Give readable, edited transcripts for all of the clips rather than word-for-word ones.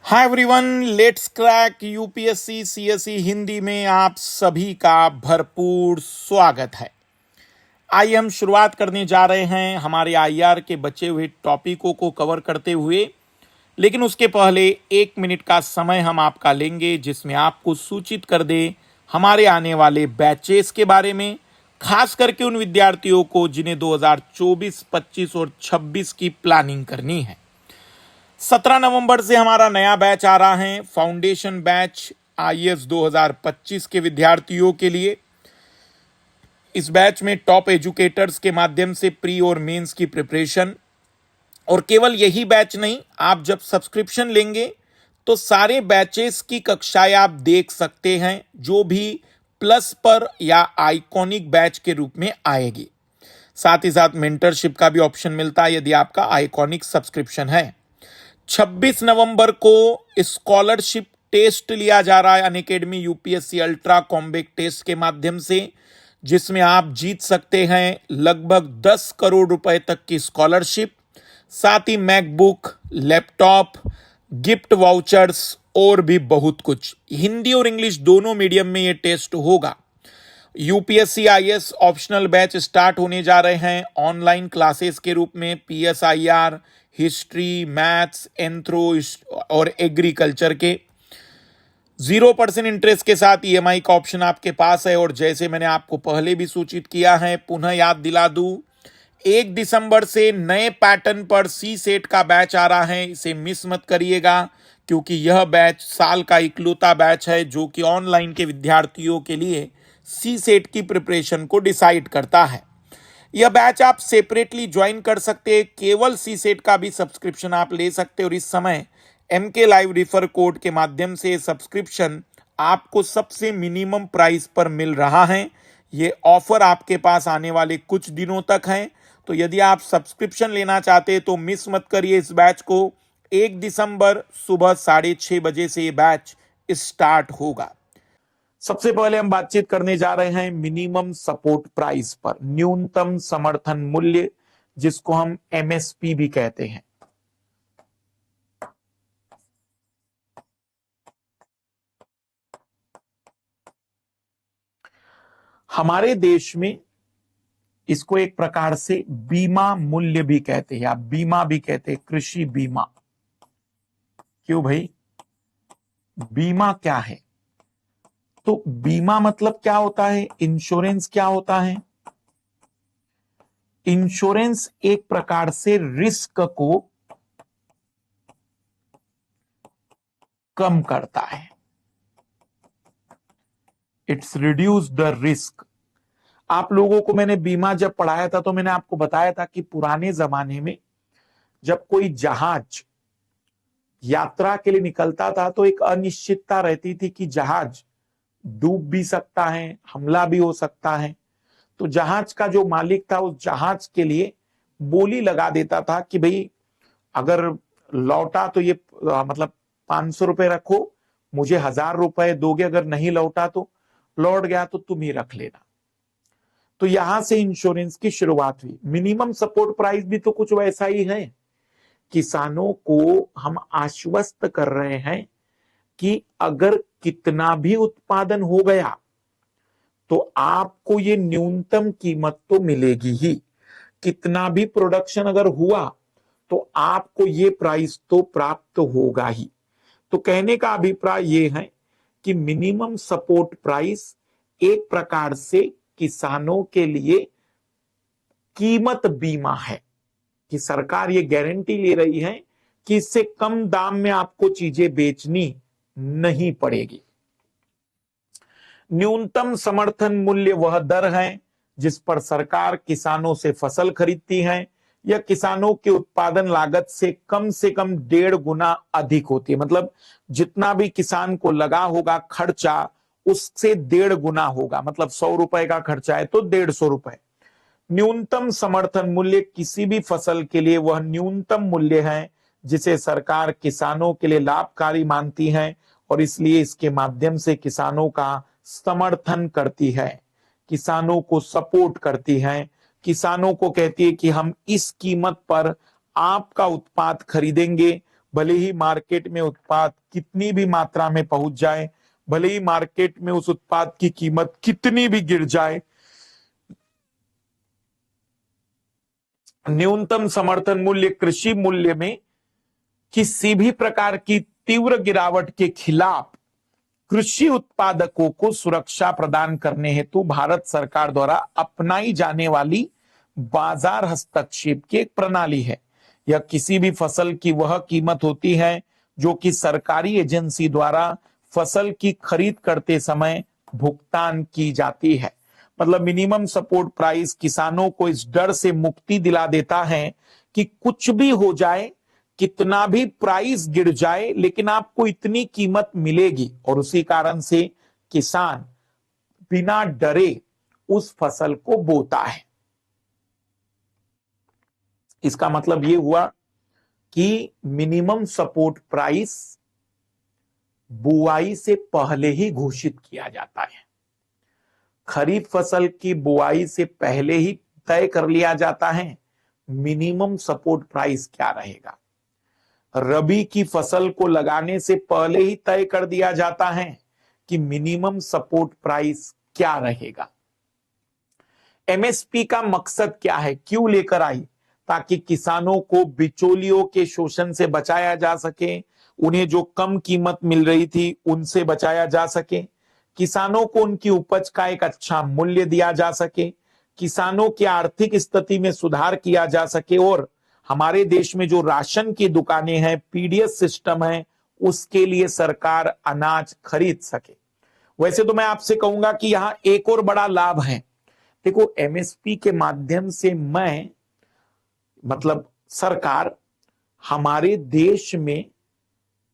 Hi everyone, let's crack UPSC CSE Hindi में आप सभी का भरपूर स्वागत है। आइए हम शुरुआत करने जा रहे हैं हमारे आईआर के बचे हुए टॉपिकों को कवर करते हुए, लेकिन उसके पहले 1 मिनट का समय हम आपका लेंगे जिसमें आपको सूचित कर दे हमारे आने वाले बैचेस के बारे में, खास करके उन विद्यार्थियों को जिन्हें 2024, 25 और 26 की प्लानिंग करनी है। 17 नवंबर से हमारा नया बैच आ रहा है, फाउंडेशन बैच आईएएस 2025 के विद्यार्थियों के लिए। इस बैच में टॉप एजुकेटर्स के माध्यम से प्री और मेंस की प्रिपरेशन, और केवल यही बैच नहीं, आप जब सब्सक्रिप्शन लेंगे तो सारे बैचेस की कक्षाएं आप देख सकते हैं जो भी प्लस पर या आइकॉनिक बैच के रूप में आएगी। साथ ही साथ मेंटरशिप का भी ऑप्शन मिलता है यदि आपका आइकॉनिक सब्सक्रिप्शन है। 26 नवंबर को स्कॉलरशिप टेस्ट लिया जा रहा है Unacademy UPSC ultra combat test के माध्यम से, जिसमें आप जीत सकते हैं लगभग 10 करोड़ रुपए तक की स्कॉलरशिप, साथ ही मैकबुक, लैपटॉप, गिफ्ट वाउचर्स और भी बहुत कुछ। हिंदी और इंग्लिश दोनों मीडियम में यह टेस्ट होगा। UPSC IAS optional batch start होने जा रहे हैं ऑनलाइन क्लासेस के रूप में। पीएसआईआर, हिस्ट्री, मैथ्स, एंथ्रो और एग्रीकल्चर के 0% इंटरेस्ट के साथ ईएमआई का ऑप्शन आपके पास है। और जैसे मैंने आपको पहले भी सूचित किया है, पुनः याद दिला दूं, 1 दिसंबर से नए पैटर्न पर सी सेट का बैच आ रहा है। इसे मिस मत करिएगा क्योंकि यह बैच साल का इकलौता बैच है जो कि ऑनलाइन के विद्यार्थियों के लिए सी सेट की प्रिपरेशन को डिसाइड करता है। यह बैच आप सेपरेटली ज्वाइन कर सकते हैं, केवल सी सेट का भी सब्सक्रिप्शन आप ले सकते हैं। और इस समय एमके लाइव रिफर कोड के माध्यम से सब्सक्रिप्शन आपको सबसे मिनिमम प्राइस पर मिल रहा है। ये ऑफर आपके पास आने वाले कुछ दिनों तक है, तो यदि आप सब्सक्रिप्शन लेना चाहते हैं तो मिस मत करिए इस बैच को। 1 दिसंबर सुबह 6:30 बजे से ये बैच स्टार्ट होगा। सबसे पहले हम बातचीत करने जा रहे हैं मिनिमम सपोर्ट प्राइस पर, न्यूनतम समर्थन मूल्य, जिसको हम एमएसपी भी कहते हैं। हमारे देश में इसको एक प्रकार से बीमा मूल्य भी कहते हैं, या बीमा भी कहते हैं, कृषि बीमा। क्यों भाई, बीमा क्या है? तो बीमा मतलब क्या होता है, इंश्योरेंस क्या होता है? इंश्योरेंस एक प्रकार से रिस्क को कम करता है। It's reduce the risk. आप लोगों को मैंने बीमा जब पढ़ाया था तो मैंने आपको बताया था कि पुराने जमाने में जब कोई जहाज यात्रा के लिए निकलता था तो एक अनिश्चितता रहती थी कि जहाज डूब भी सकता है, हमला भी हो सकता है। तो जहाज का जो मालिक था उस जहाज के लिए बोली लगा देता था कि भाई अगर लौटा तो ये मतलब 500 रुपए रखो, मुझे 1000 रुपए दोगे, अगर नहीं लौटा तो लौट गया तो तुम ही रख लेना। तो यहां से इंश्योरेंस की शुरुआत हुई। मिनिमम सपोर्ट प्राइस भी तो कुछ वैसा ही है। किसानों को हम आश्वस्त कर रहे हैं कि अगर कितना भी उत्पादन हो गया तो आपको ये न्यूनतम कीमत तो मिलेगी ही। कितना भी प्रोडक्शन अगर हुआ तो आपको ये प्राइस तो प्राप्त होगा ही। तो कहने का अभिप्राय ये है कि मिनिमम सपोर्ट प्राइस एक प्रकार से किसानों के लिए कीमत बीमा है, कि सरकार ये गारंटी ले रही है कि इससे कम दाम में आपको चीजें बेचनी नहीं पड़ेगी। न्यूनतम समर्थन मूल्य वह दर है जिस पर सरकार किसानों से फसल खरीदती है, या किसानों के उत्पादन लागत से कम 1.5 गुना अधिक होती है। मतलब जितना भी किसान को लगा होगा खर्चा उससे 1.5 गुना होगा। मतलब 100 रुपए का खर्चा है तो 150 रुपए। न्यूनतम समर्थन मूल्य किसी भी फसल के लिए वह न्यूनतम मूल्य है जिसे सरकार किसानों के लिए लाभकारी मानती है, और इसलिए इसके माध्यम से किसानों का समर्थन करती है, किसानों को सपोर्ट करती है, किसानों को कहती है कि हम इस कीमत पर आपका उत्पाद खरीदेंगे, भले ही मार्केट में उत्पाद कितनी भी मात्रा में पहुंच जाए, भले ही मार्केट में उस उत्पाद की कीमत कितनी भी गिर जाए, न्यूनतम समर्थन मूल्य कृषि मूल्य में किसी भी प्रकार की तीव्र गिरावट के खिलाफ कृषि उत्पादकों को सुरक्षा प्रदान करने हेतु भारत सरकार द्वारा अपनाई जाने वाली बाजार हस्तक्षेप की एक प्रणाली है। यह किसी भी फसल की वह कीमत होती है जो कि सरकारी एजेंसी द्वारा फसल की खरीद करते समय भुगतान की जाती है। मतलब मिनिमम सपोर्ट प्राइस किसानों को इस डर से मुक्ति दिला देता है कि कुछ भी हो जाए, कितना भी प्राइस गिर जाए, लेकिन आपको इतनी कीमत मिलेगी, और उसी कारण से किसान बिना डरे उस फसल को बोता है। इसका मतलब यह हुआ कि मिनिमम सपोर्ट प्राइस बुआई से पहले ही घोषित किया जाता है। खरीफ फसल की बुआई से पहले ही तय कर लिया जाता है मिनिमम सपोर्ट प्राइस क्या रहेगा। रबी की फसल को लगाने से पहले ही तय कर दिया जाता है कि मिनिमम सपोर्ट प्राइस क्या रहेगा। एमएसपी का मकसद क्या है, क्यों लेकर आई? ताकि किसानों को बिचौलियों के शोषण से बचाया जा सके, उन्हें जो कम कीमत मिल रही थी उनसे बचाया जा सके, किसानों को उनकी उपज का एक अच्छा मूल्य दिया जा सके, किसानों की आर्थिक स्थिति में सुधार किया जा सके, और हमारे देश में जो राशन की दुकानें हैं, पीडीएस सिस्टम है, उसके लिए सरकार अनाज खरीद सके। वैसे तो मैं आपसे कहूंगा कि यहां एक और बड़ा लाभ है। देखो, एमएसपी के माध्यम से सरकार हमारे देश में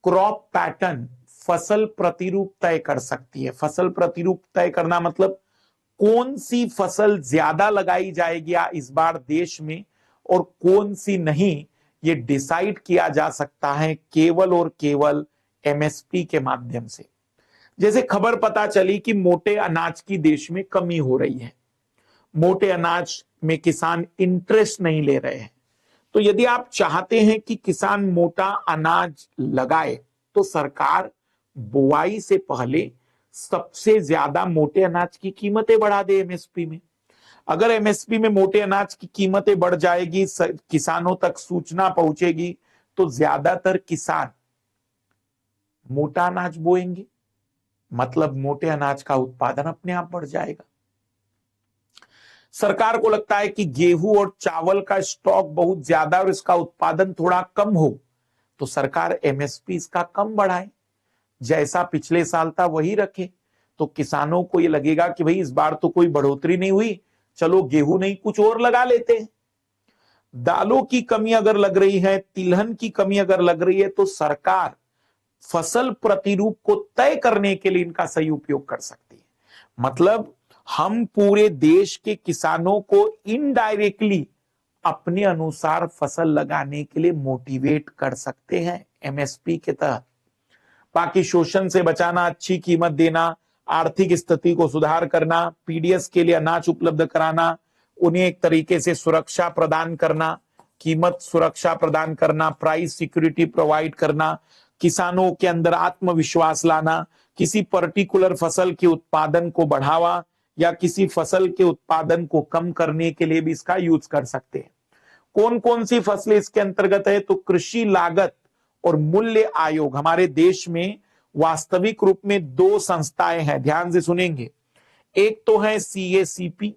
क्रॉप पैटर्न, फसल प्रतिरूप तय कर सकती है। फसल प्रतिरूप तय करना मतलब कौन सी फसल ज्यादा लगाई जाएगी इस बार देश में और कौन सी नहीं, ये डिसाइड किया जा सकता है केवल और केवल एमएसपी के माध्यम से। जैसे खबर पता चली कि मोटे अनाज की देश में कमी हो रही है, मोटे अनाज में किसान इंटरेस्ट नहीं ले रहे हैं, तो यदि आप चाहते हैं कि किसान मोटा अनाज लगाए तो सरकार बुआई से पहले सबसे ज्यादा मोटे अनाज की कीमतें बढ़ा दे एमएसपी में। अगर एमएसपी में मोटे अनाज की कीमतें बढ़ जाएगी, किसानों तक सूचना पहुंचेगी, तो ज्यादातर किसान मोटा अनाज बोएंगे, मतलब मोटे अनाज का उत्पादन अपने आप बढ़ जाएगा। सरकार को लगता है कि गेहूं और चावल का स्टॉक बहुत ज्यादा और इसका उत्पादन थोड़ा कम हो, तो सरकार एमएसपी इसका कम बढ़ाए, जैसा पिछले साल था वही रखे। तो किसानों को ये लगेगा कि भाई इस बार तो कोई बढ़ोतरी नहीं हुई, चलो गेहूं नहीं कुछ और लगा लेते हैं। दालों की कमी अगर लग रही है, तिलहन की कमी अगर लग रही है, तो सरकार फसल प्रतिरूप को तय करने के लिए इनका सही उपयोग कर सकती है। मतलब हम पूरे देश के किसानों को इनडायरेक्टली अपने अनुसार फसल लगाने के लिए मोटिवेट कर सकते हैं एमएसपी के तहत। बाकी शोषण से बचाना, अच्छी कीमत देना, आर्थिक स्थिति को सुधार करना, पीडीएस के लिए अनाज उपलब्ध कराना, उन्हें एक तरीके से सुरक्षा प्रदान करना, कीमत सुरक्षा प्रदान करना, प्राइस सिक्योरिटी प्रोवाइड करना, किसानों के अंदर आत्मविश्वास लाना, किसी पर्टिकुलर फसल के उत्पादन को बढ़ावा या किसी फसल के उत्पादन को कम करने के लिए भी इसका यूज कर सकते हैं। कौन कौन सी फसलें इसके अंतर्गत है? तो कृषि लागत और मूल्य आयोग, हमारे देश में वास्तविक रूप में दो संस्थाएं हैं, ध्यान से सुनेंगे। एक तो है सीएसीपी,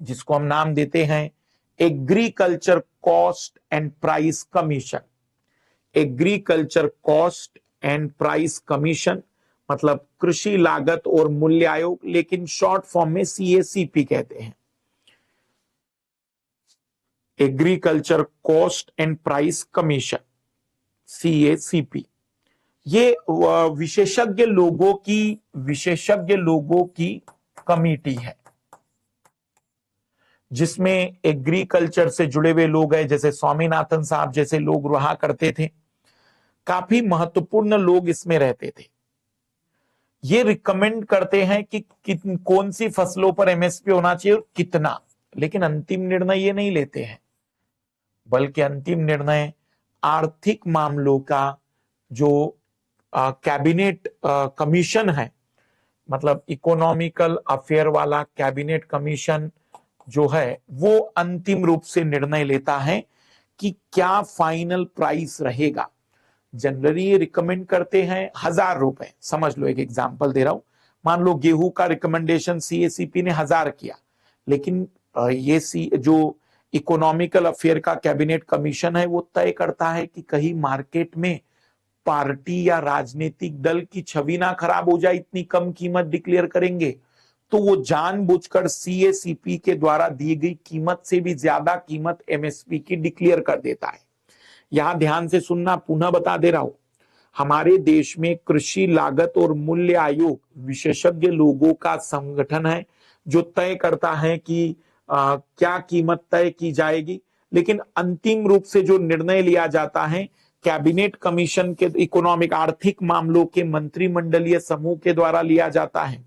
जिसको हम नाम देते हैं agriculture cost and price commission. Agriculture cost and price commission मतलब कृषि लागत और मूल्य आयोग, लेकिन शॉर्ट फॉर्म में सीएसीपी कहते हैं, agriculture cost and price commission, CACP. ये विशेषज्ञ लोगों की कमेटी है, जिसमें एग्रीकल्चर से जुड़े हुए लोग हैं, जैसे स्वामीनाथन साहब जैसे लोग रहा करते थे। काफी महत्वपूर्ण लोग इसमें रहते थे। ये रिकमेंड करते हैं कि कौन सी फसलों पर एमएसपी होना चाहिए और कितना, लेकिन अंतिम निर्णय ये नहीं लेते हैं, बल्कि अंतिम निर्णय आर्थिक मामलों का जो कैबिनेट कमीशन है, मतलब इकोनॉमिकल अफेयर वाला कैबिनेट कमीशन जो है, वो अंतिम रूप से निर्णय लेता है कि क्या फाइनल प्राइस रहेगा। जनरली ये रिकमेंड करते हैं 1,000 रुपए। समझ लो, एक एग्जांपल दे रहा हूं। मान लो गेहूं का रिकमेंडेशन सीएसीपी ने 1,000 किया, लेकिन ये जो इकोनॉमिकल अफेयर का कैबिनेट कमीशन है वो तय करता है कि कहीं मार्केट में पार्टी या राजनीतिक दल की छवि ना खराब हो जाए, इतनी कम कीमत डिक्लेयर करेंगे, तो वो जानबूझकर सीएसीपी के द्वारा दी गई कीमत से भी ज्यादा कीमत एमएसपी की डिक्लेयर कर देता है। यहां ध्यान से सुनना, पुनः बता दे रहा हूं, हमारे देश में कृषि लागत और मूल्य आयोग विशेषज्ञ लोगों का संगठन है जो तय करता है कि क्या कीमत तय की जाएगी, लेकिन अंतिम रूप से जो निर्णय लिया जाता है कैबिनेट कमीशन के इकोनॉमिक आर्थिक मामलों के मंत्रिमंडलीय समूह के द्वारा लिया जाता है।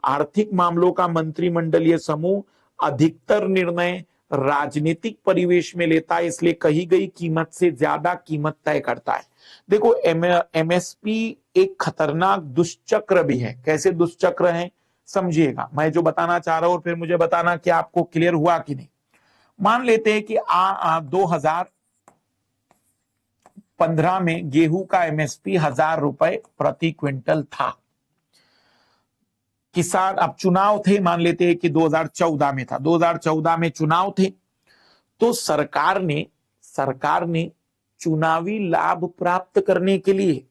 आर्थिक मामलों का मंत्रिमंडलीय समूह अधिकतर निर्णय राजनीतिक परिवेश में लेता है, इसलिए कही गई कीमत से ज्यादा कीमत तय करता है। देखो, एमएसपी एक खतरनाक दुष्चक्र भी है। कैसे दुष्चक्र है समझिएगा, मैं जो बताना चाह रहा हूं, फिर मुझे बताना कि आपको क्लियर हुआ कि नहीं। मान लेते हैं कि 2015 में गेहूं का एमएसपी 1,000 रुपए प्रति क्विंटल था। किसान, अब चुनाव थे, मान लेते हैं कि 2014 में था, 2014 में चुनाव थे, तो सरकार ने चुनावी लाभ प्राप्त करने के लिए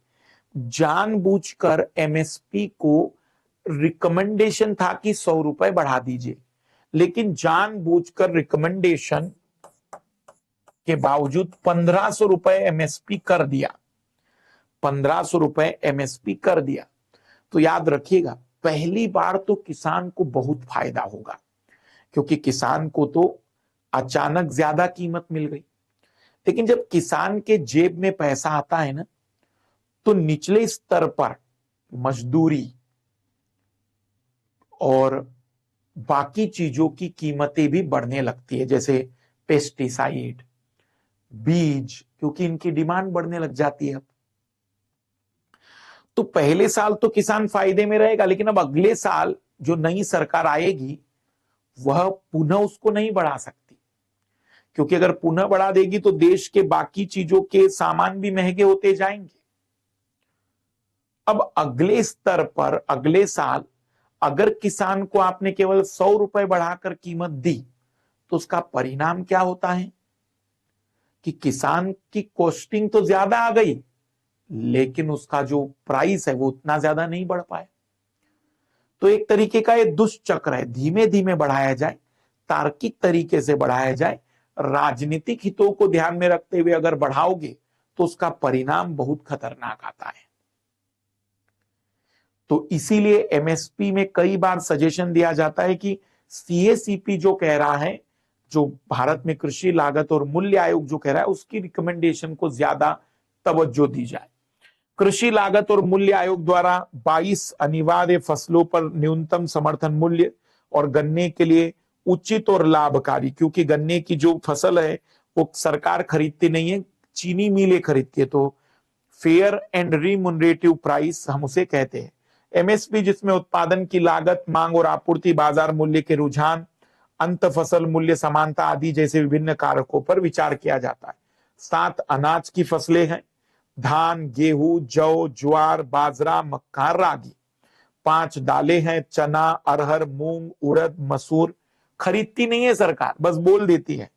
जानबूझकर एमएसपी को रिकमेंडेशन था कि 100 रुपए बढ़ा दीजिए, लेकिन जानबूझकर रिकमेंडेशन के बावजूद 1,500 रुपए एमएसपी कर दिया, 1,500 रुपए एमएसपी कर दिया। तो याद रखिएगा, पहली बार तो किसान को बहुत फायदा होगा, क्योंकि किसान को तो अचानक ज्यादा कीमत मिल गई। लेकिन जब किसान के जेब में पैसा आता है ना, तो निचले स्तर पर मजदूरी और बाकी चीजों की कीमतें भी बढ़ने लगती है, जैसे पेस्टिसाइड, बीज, क्योंकि इनकी डिमांड बढ़ने लग जाती है। अब तो पहले साल तो किसान फायदे में रहेगा, लेकिन अब अगले साल जो नई सरकार आएगी वह पुनः उसको नहीं बढ़ा सकती, क्योंकि अगर पुनः बढ़ा देगी तो देश के बाकी चीजों के सामान भी महंगे होते जाएंगे। अब अगले स्तर पर अगले साल अगर किसान को आपने केवल 100 रुपए बढ़ाकर कीमत दी, तो उसका परिणाम क्या होता है कि किसान की कॉस्टिंग तो ज्यादा आ गई, लेकिन उसका जो प्राइस है वो उतना ज्यादा नहीं बढ़ पाया। तो एक तरीके का ये दुष्चक्र है, धीमे धीमे बढ़ाया जाए, तार्किक तरीके से बढ़ाया जाए, राजनीतिक हितों को ध्यान में रखते हुए अगर बढ़ाओगे तो उसका परिणाम बहुत खतरनाक आता है। तो इसीलिए एमएसपी में कई बार सजेशन दिया जाता है कि सीएसीपी जो कह रहा है, जो भारत में कृषि लागत और मूल्य आयोग जो कह रहा है, उसकी रिकमेंडेशन को ज्यादा तवज्जो दी जाए। कृषि लागत और मूल्य आयोग द्वारा 22 अनिवार्य फसलों पर न्यूनतम समर्थन मूल्य और गन्ने के लिए उचित और लाभकारी, क्योंकि गन्ने की जो फसल है वो सरकार खरीदती नहीं है, चीनी मिलें खरीदती है, तो फेयर एंड रिम्यूनरेटिव प्राइस हम उसे कहते हैं। एमएसपी जिसमें उत्पादन की लागत, मांग और आपूर्ति, बाजार मूल्य के रुझान, अंत फसल मूल्य समानता आदि जैसे विभिन्न कारकों पर विचार किया जाता है। 7 अनाज की फसलें हैं, धान, गेहूं, जौ, ज्वार, बाजरा, मक्का, रागी। 5 दालें हैं, चना, अरहर, मूंग, उड़द, मसूर, खरीदती नहीं है सरकार, बस बोल देती है।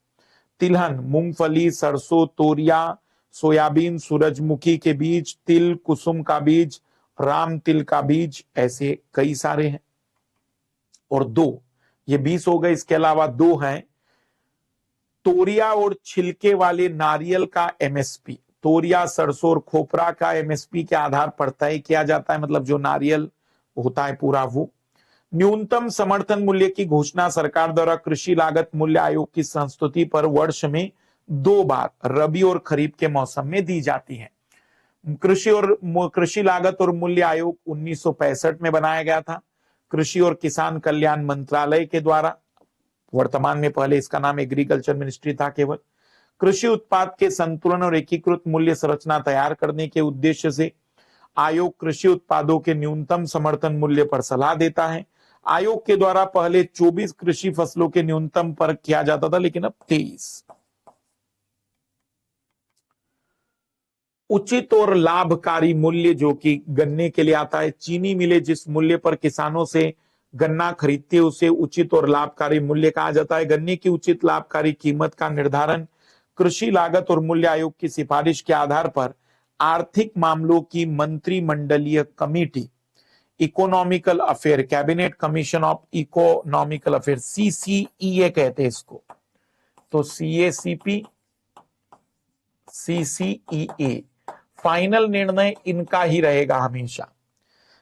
तिलहन, मूंगफली, सरसों, तोरिया, सोयाबीन, सूरजमुखी के बीज, तिल, कुसुम का बीज, राम तिल का बीज, ऐसे कई सारे हैं। और 2, ये 20 हो गए, इसके अलावा 2 हैं तोरिया और छिलके वाले नारियल का एमएसपी। तोरिया, सरसों और खोपरा का एमएसपी के आधार पर तय किया जाता है, मतलब जो नारियल होता है पूरा वो। न्यूनतम समर्थन मूल्य की घोषणा सरकार द्वारा कृषि लागत मूल्य आयोग की संस्तुति पर वर्ष में 2 बार रबी और खरीफ के मौसम में दी जाती है। कृषि लागत और मूल्य आयोग 1965 में बनाया गया था, कृषि और किसान कल्याण मंत्रालय के द्वारा। वर्तमान में, पहले इसका नाम एग्रीकल्चर मिनिस्ट्री था केवल। कृषि उत्पाद के संतुलन और एकीकृत मूल्य संरचना तैयार करने के उद्देश्य से आयोग कृषि उत्पादों के न्यूनतम समर्थन मूल्य पर सलाह देता है। आयोग के द्वारा पहले 24 कृषि फसलों के न्यूनतम पर किया जाता था, लेकिन अब 23। उचित और लाभकारी मूल्य जो कि गन्ने के लिए आता है, चीनी मिलें जिस मूल्य पर किसानों से गन्ना खरीदती है उसे उचित और लाभकारी मूल्य कहा जाता है। गन्ने की उचित लाभकारी कीमत का निर्धारण कृषि लागत और मूल्य आयोग की सिफारिश के आधार पर आर्थिक मामलों की मंत्रिमंडलीय committee, economical affair, cabinet commission of economical affair, CCEA कहते हैं इसको, तो CACP, CCEA, फाइनल निर्णय इनका ही रहेगा हमेशा।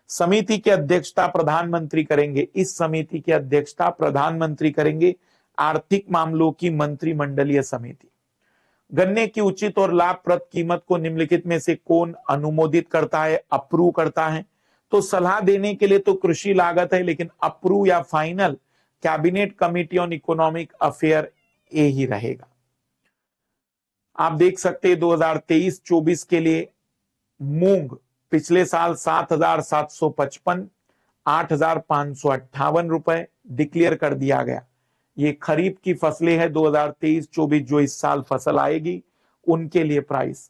समिति की अध्यक्षता प्रधानमंत्री करेंगे। इस समिति की अध्यक्षता प्रधानमंत्री करेंगे, आर्थिक मामलों की मंत्रिमंडलीय समिति। गन्ने की उचित और लाभप्रद कीमत को निम्नलिखित में से कौन अनुमोदित करता है, अप्रूव करता है? तो सलाह देने के लिए तो कृषि लागत है, लेकिन अप्रूव या final cabinet committee on economic affair ये ही रहेगा। आप देख सकते हैं 2023-24 के लिए मूंग पिछले साल 7,755, 8,558 रुपए डिक्लेयर कर दिया गया। ये खरीफ की फसलें हैं 2023-24 जो इस साल फसल आएगी उनके लिए प्राइस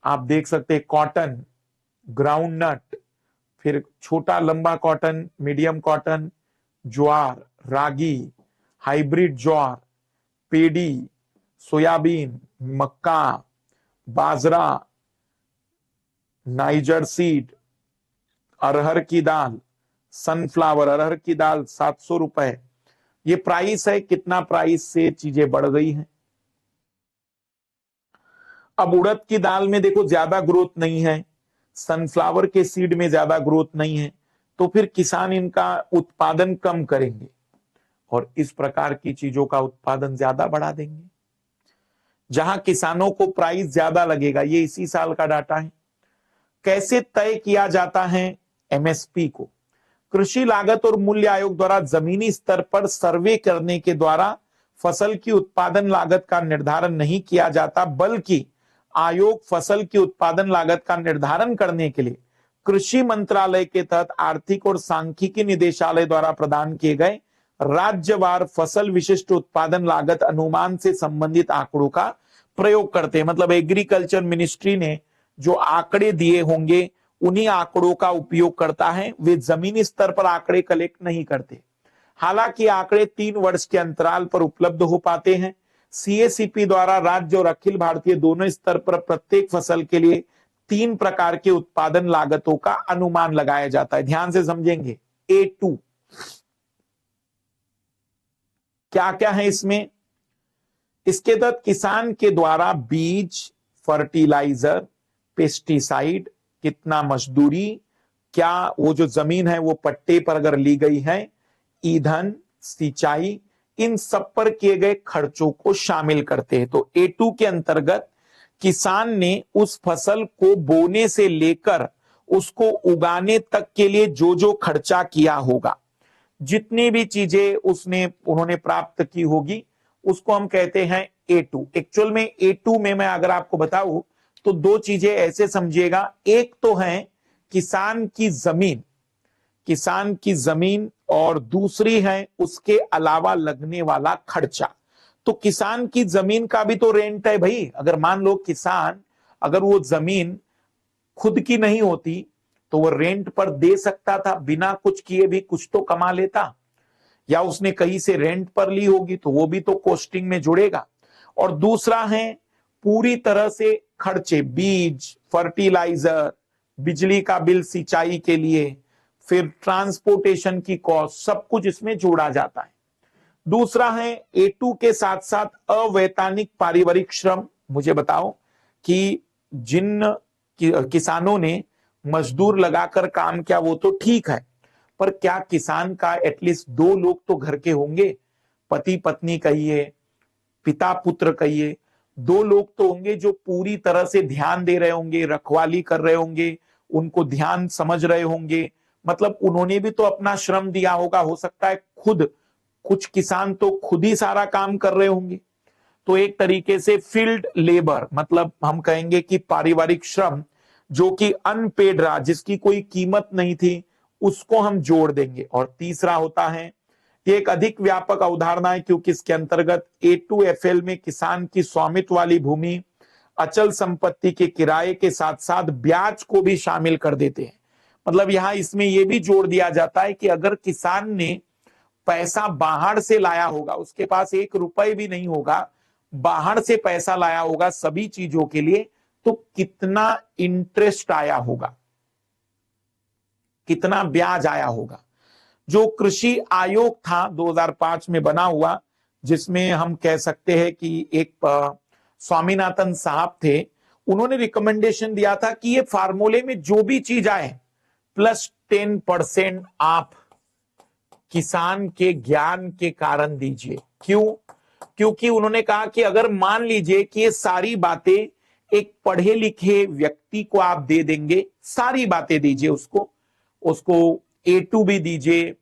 आप देख सकते हैं। कॉटन, ग्राउंड नट, फिर छोटा लंबा कॉटन, मीडियम कॉटन, ज्वार, रागी, हाइब्रिड ज्वार, पेडी, सोयाबीन, मक्का, बाजरा, नाइजर सीड, अरहर की दाल, सनफ्लावर, अरहर की दाल 700 रुपए। ये प्राइस है, कितना प्राइस से चीजें बढ़ गई हैं। अब उड़द की दाल में देखो ज्यादा ग्रोथ नहीं है, सनफ्लावर के सीड में ज्यादा ग्रोथ नहीं है, तो फिर किसान इनका उत्पादन कम करेंगे और इस प्रकार की चीजों का उत्पादन ज्यादा बढ़ा देंगे। जहां किसानों को प्राइस ज्यादा लगेगा, ये इसी साल का डाटा है। कैसे तय किया जाता है MSP को? कृषि लागत और मूल्य आयोग द्वारा जमीनी स्तर पर सर्वे करने के द्वारा फसल की उत्पादन लागत का निर्धारण नहीं किया जाता, बल्कि आयोग फसल की उत्पादन लागत का निर्धारण करने के लिए कृषि मंत्रालय के तहत आर्थिक और सांख्यिकी निदेशालय द्वारा प्रदान किए गए राज्यवार फसल विशिष्ट उत्पादन लागत अनुमान से संबंधित आंकड़ों का प्रयोग करते हैं। मतलब एग्रीकल्चर मिनिस्ट्री ने जो आंकड़े दिए होंगे उन्हीं आंकड़ों का उपयोग करता है, वे जमीनी स्तर पर आंकड़े कलेक्ट नहीं करते। हालांकि आंकड़े 3 वर्ष के अंतराल पर उपलब्ध हो पाते हैं। CACP द्वारा राज्य और अखिल भारतीय दोनों स्तर पर प्रत्येक फसल के लिए 3 प्रकार के उत्पादन लागतों का अनुमान लगाया जाता है। ध्यान से समझेंगे। A2 क्या क्या है इसमें? इसके तहत किसान के द्वारा बीज, फर्टिलाइजर, पेस्टिसाइड, कितना मजदूरी, क्या वो जो जमीन है वो पट्टे पर अगर ली गई है, ईंधन, सिंचाई, इन सब पर किए गए खर्चों को शामिल करते हैं। तो A2 के अंतर्गत किसान ने उस फसल को बोने से लेकर उसको उगाने तक के लिए जो जो खर्चा किया होगा, जितनी भी चीजें उन्होंने प्राप्त की होगी, उसको हम कहते हैं A2। एक्चुअल में A2 में मैं अगर आपको बताऊं तो 2 चीजें ऐसे समझिएगा। एक तो है किसान की जमीन और दूसरी है उसके अलावा लगने वाला खर्चा। तो किसान की जमीन का भी तो रेंट है भाई। अगर मान लो किसान, अगर वो जमीन खुद की नहीं होती तो वो रेंट पर दे सकता था, बिना कुछ किए भी कुछ तो कमा लेता, या उसने कहीं से रेंट पर ली होगी तो वो भी तो कॉस्टिंग में जुड़ेगा। और दूसरा है पूरी तरह से खर्चे, बीज, फर्टिलाइजर, बिजली का बिल सिंचाई के लिए, फिर ट्रांसपोर्टेशन की कॉस्ट, सब कुछ इसमें जोड़ा जाता है। दूसरा है A2 के साथ साथ अवैतनिक पारिवारिक श्रम। मुझे बताओ कि जिन किसानों ने मजदूर लगाकर काम किया वो तो ठीक है, पर क्या किसान का एटलीस्ट 2 लोग तो घर के होंगे, पति पत्नी कहिए, पिता पुत्र कहिए, 2 लोग तो होंगे जो पूरी तरह से ध्यान दे रहे होंगे, रखवाली कर रहे होंगे, उनको ध्यान समझ रहे होंगे। मतलब उन्होंने भी तो अपना श्रम दिया होगा। हो सकता है खुद कुछ किसान तो खुद ही सारा काम कर रहे होंगे। तो एक तरीके से फील्ड लेबर, मतलब हम कहेंगे कि पारिवारिक श्रम जो कि अनपेड रहा, जिसकी कोई कीमत नहीं थी, उसको हम जोड़ देंगे। और तीसरा होता है, ये एक अधिक व्यापक अवधारणा है क्योंकि इसके अंतर्गत A2FL में किसान की स्वामित्व वाली भूमि, अचल संपत्ति के किराए के साथ साथ ब्याज को भी शामिल कर देते हैं। मतलब यहां इसमें यह भी जोड़ दिया जाता है कि अगर किसान ने पैसा बाहर से लाया होगा, उसके पास 1 रुपए भी नहीं होगा, बाहर से पैसा लाया होगा सभी चीजों के लिए, तो कितना इंटरेस्ट आया होगा, कितना ब्याज आया होगा। जो कृषि आयोग था 2005 में बना हुआ, जिसमें हम कह सकते हैं कि एक स्वामीनाथन साहब थे, उन्होंने रिकमेंडेशन दिया था कि ये फार्मूले में जो भी चीज आए +10% आप किसान के ज्ञान के कारण दीजिए। क्यों? क्योंकि उन्होंने कहा कि अगर मान लीजिए कि ये सारी बातें एक पढ़े लिखे व्यक्ति को आप दे देंगे, सारी बातें दीजिए उसको A2 भी दीजिए,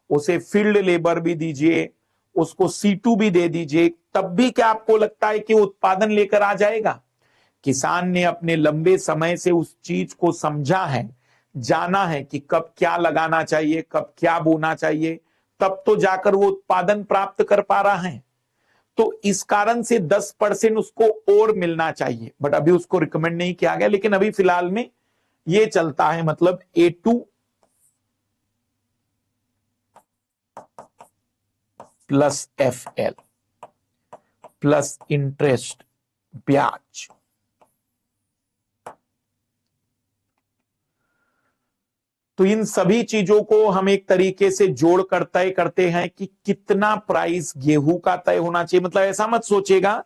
उसे फील्ड लेबर भी दीजिए, उसको C2 भी दे दीजिए, तब भी क्या आपको लगता है कि वो उत्पादन लेकर आ जाएगा? किसान ने अपने लंबे समय से उस चीज को समझा है, जाना है कि कब क्या लगाना चाहिए, कब क्या बोना चाहिए, तब तो जाकर वो उत्पादन प्राप्त कर पा रहा है। तो इस कारण से 10% उसको और मिलना चाहिए, बट अभी उसको रिकमेंड नहीं किया गया, लेकिन अभी फिलहाल में ये चलता है, मतलब A2 plus FL plus interest, ब्याज। तो इन सभी चीजों को हम एक तरीके से जोड़ कर तय करते हैं कि कितना प्राइस गेहूं का तय होना चाहिए। मतलब ऐसा मत सोचेगा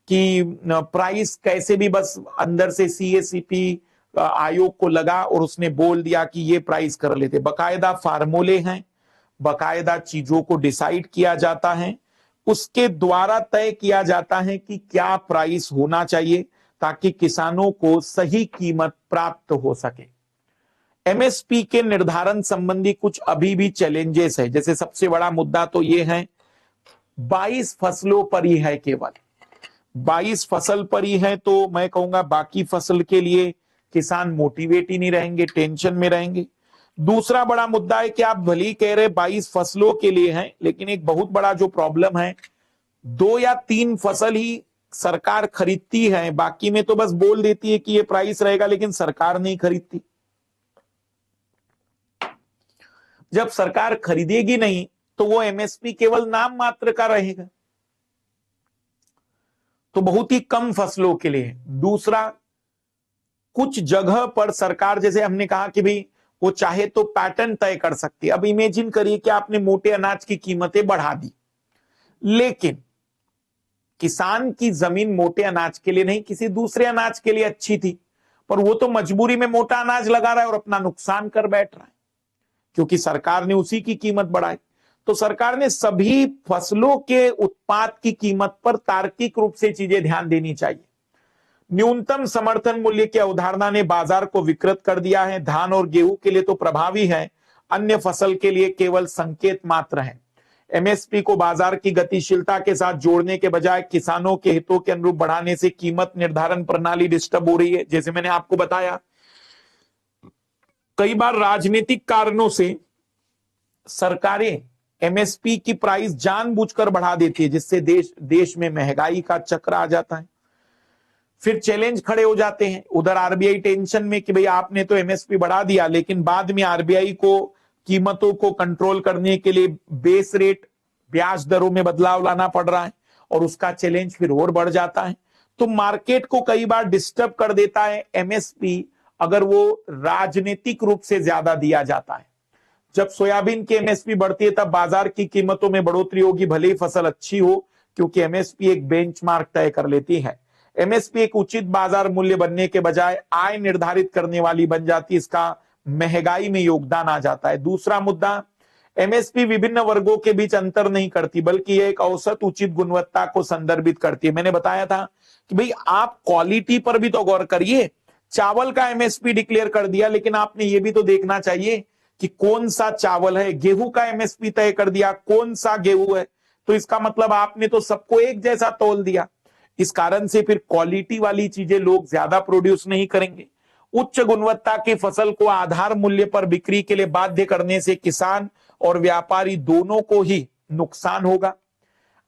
कि प्राइस कैसे भी बस अंदर से CACP आयोग को लगा और उसने बोल दिया कि ये प्राइस कर लेते। बकायदा फार्मूले हैं, बकायदा चीजों को डिसाइड किया जाता है, उसके द्वारा तय किया जाता है कि क्या प्राइस होना चाहिए ताकि किसानों को सही कीमत प्राप्त हो सके। MSP के निर्धारण संबंधी कुछ अभी भी चैलेंजेस है। जैसे सबसे बड़ा मुद्दा तो ये है 22 फसलों पर ही है, केवल 22 फसल पर ही है, तो मैं कहूंगा बाकी फसल के लिए किसान मोटिवेट ही नहीं रहेंगे, टेंशन में रहेंगे। दूसरा बड़ा मुद्दा है कि आप भले ही कह रहे 22 फसलों के लिए हैं, लेकिन एक बहुत बड़ा जो प्रॉब्लम है, 2 या 3 फसल ही सरकार खरीदती है, बाकी में तो बस बोल देती है कि ये प्राइस रहेगा, लेकिन सरकार नहीं खरीदती। जब सरकार खरीदेगी नहीं तो वो MSP केवल नाम मात्र का रहेगा, तो बहुत ही कम फसलों के लिए। दूसरा, कुछ जगह पर सरकार, जैसे हमने कहा कि भाई वो चाहे तो पैटर्न तय कर सकती है। अब इमेजिन करिए कि आपने मोटे अनाज की कीमतें बढ़ा दी, लेकिन किसान की जमीन मोटे अनाज के लिए नहीं, किसी दूसरे अनाज के लिए अच्छी थी, पर वो तो मजबूरी में मोटा अनाज लगा रहा है और अपना नुकसान कर बैठ रहा है क्योंकि सरकार ने उसी की कीमत बढ़ाई। तो सरकार ने सभी फसलों के उत्पाद की कीमत पर तार्किक रूप से चीजें ध्यान देनी चाहिए। न्यूनतम समर्थन मूल्य की अवधारणा ने बाजार को विकृत कर दिया है। धान और गेहूं के लिए तो प्रभावी है, अन्य फसल के लिए केवल संकेत मात्र है। MSP को बाजार की गतिशीलता के साथ जोड़ने के बजाय किसानों के हितों के अनुरूप बढ़ाने से कीमत निर्धारण प्रणाली डिस्टर्ब हो रही है। जैसे मैंने आपको बताया, कई बार राजनीतिक कारणों से सरकारें MSP की प्राइस जानबूझकर बढ़ा देती है, जिससे देश में महंगाई का चक्र आ जाता है। फिर चैलेंज खड़े हो जाते हैं, उधर RBI टेंशन में कि भाई आपने तो MSP बढ़ा दिया, लेकिन बाद में RBI को कीमतों को कंट्रोल करने के लिए बेस रेट, ब्याज दरों में बदलाव लाना पड़ रहा है और उसका चैलेंज फिर और बढ़ जाता है। तो मार्केट को कई बार डिस्टर्ब कर देता है MSP अगर वो राजनीतिक रूप से ज्यादा दिया जाता है। जब सोयाबीन की MSP बढ़ती है तब बाजार की कीमतों में बढ़ोतरी होगी, भले ही फसल अच्छी हो, क्योंकि MSP एक बेंचमार्क तय कर लेती है। MSP एक उचित बाजार मूल्य बनने के बजाय आय निर्धारित करने वाली बन जाती है, इसका महंगाई में योगदान आ जाता है। दूसरा मुद्दा, MSP विभिन्न वर्गों के बीच अंतर नहीं करती, बल्कि यह एक औसत उचित गुणवत्ता को संदर्भित करती है। मैंने बताया था कि भाई आप क्वालिटी पर भी तो गौर करिए। चावल का MSP डिक्लेयर कर दिया, लेकिन आपने ये भी तो देखना चाहिए कि कौन सा चावल है। गेहूं का MSP तय कर दिया, कौन सा गेहूं है, तो इसका मतलब आपने तो सबको एक जैसा तोल दिया। इस कारण से फिर क्वालिटी वाली चीजें लोग ज्यादा प्रोड्यूस नहीं करेंगे। उच्च गुणवत्ता की फसल को आधार मूल्य पर बिक्री के लिए बाध्य करने से किसान और व्यापारी दोनों को ही नुकसान होगा।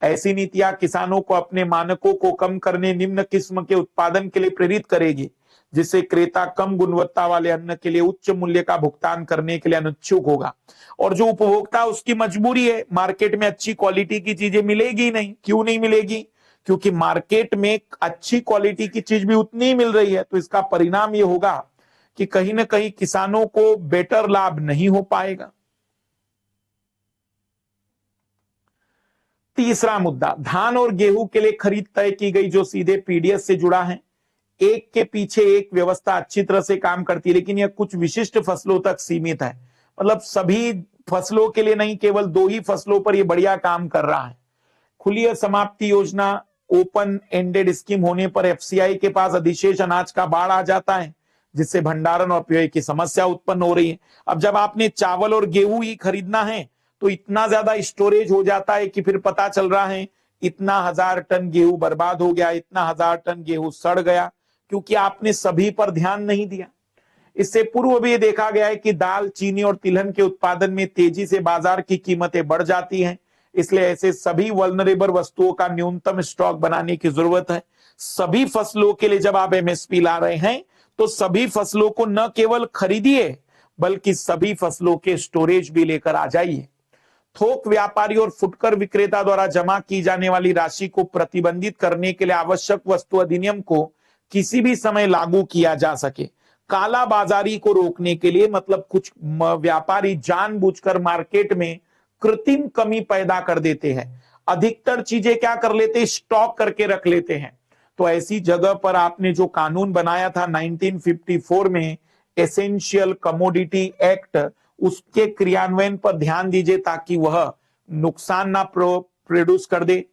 ऐसी नीतियां किसानों को अपने मानकों को कम करने, निम्न किस्म के उत्पादन के लिए प्रेरित करेगी, जिससे क्रेता कम गुणवत्ता वाले अन्न के लिए उच्च मूल्य का भुगतान करने के लिए अनिच्छुक होगा। और जो उपभोक्ता, उसकी मजबूरी है, मार्केट में अच्छी क्वालिटी की चीजें मिलेगी नहीं। क्यों नहीं मिलेगी? क्योंकि मार्केट में अच्छी क्वालिटी की चीज भी उतनी ही मिल रही है। तो इसका परिणाम यह होगा कि कहीं ना कहीं किसानों को बेटर लाभ नहीं हो पाएगा। तीसरा मुद्दा, धान और गेहूं के लिए खरीद तय की गई जो सीधे पीडीएस से जुड़ा है। एक के पीछे एक व्यवस्था अच्छी तरह से काम करती है, लेकिन यह कुछ विशिष्ट फसलों तक सीमित है। मतलब सभी फसलों के लिए नहीं, केवल 2 ही फसलों पर यह बढ़िया काम कर रहा है। खुली समाप्ति योजना, ओपन एंडेड स्कीम होने पर एफसीआई के पास अधिशेष अनाज का बाढ़ आ जाता है, जिससे भंडारण और व्यय की समस्या उत्पन्न हो रही है। अब जब आपने चावल और गेहूं ही खरीदना है तो इतना ज्यादा स्टोरेज हो जाता है कि फिर पता चल रहा है इतना 1000 टन गेहूं बर्बाद हो गया, इतना 1000 टन गेहूं सड़ गया, क्योंकि आपने सभी पर ध्यान नहीं दिया। इससे पूर्व भी देखा गया है कि दाल, चीनी और तिलहन के उत्पादन में तेजी से बाजार की कीमतें बढ़ जाती हैं। इसलिए ऐसे सभी वल्नरेबल वस्तुओं का न्यूनतम स्टॉक बनाने की जरूरत है। सभी फसलों के लिए जब आप एमएसपी ला रहे हैं तो सभी फसलों को न केवल खरीदिए बल्कि सभी फसलों के स्टोरेज भी लेकर आ जाइए। थोक व्यापारी और फुटकर विक्रेता द्वारा जमा की जाने वाली राशि को प्रतिबंधित करने के लिए आवश्यक वस्तु अधिनियम को किसी भी समय लागू किया जा सके। काला बाजारी को रोकने के लिए, मतलब कुछ व्यापारी जानबूझकर मार्केट में कृत्रिम कमी पैदा कर देते हैं। अधिकतर चीजें क्या कर लेते हैं, स्टॉक करके रख लेते हैं। तो ऐसी जगह पर आपने जो कानून बनाया था 1954 में, एसेंशियल कमोडिटी एक्ट, उसके क्रियान्वयन पर ध्यान दीजिए ताकि वह नुकसान ना प्रोड्यूस कर दे।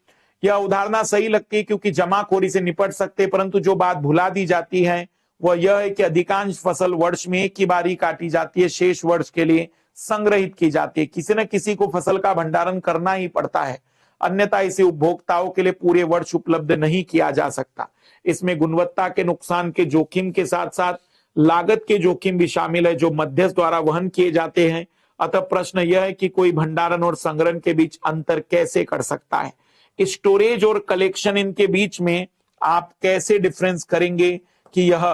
यह उदाहरण सही लगती है क्योंकि जमाखोरी से निपट सकते, परंतु जो बात भुला दी जाती है वह यह है कि अधिकांश फसल वर्ष में एक ही बारी काटी जाती है, शेष वर्ष के लिए संग्रहित की जाती है। किसी न किसी को फसल का भंडारण करना ही पड़ता है, अन्यथा इसे उपभोक्ताओं के लिए पूरे वर्ष उपलब्ध नहीं किया जा सकता। इसमें गुणवत्ता के नुकसान के जोखिम के साथ साथ लागत के जोखिम भी शामिल है, जो मध्यस्थ द्वारा वहन किए जाते हैं। अतः प्रश्न यह है कि कोई भंडारण और संग्रहण के बीच अंतर कैसे कर सकता है। स्टोरेज और कलेक्शन, इनके बीच में आप कैसे डिफरेंस करेंगे कि यह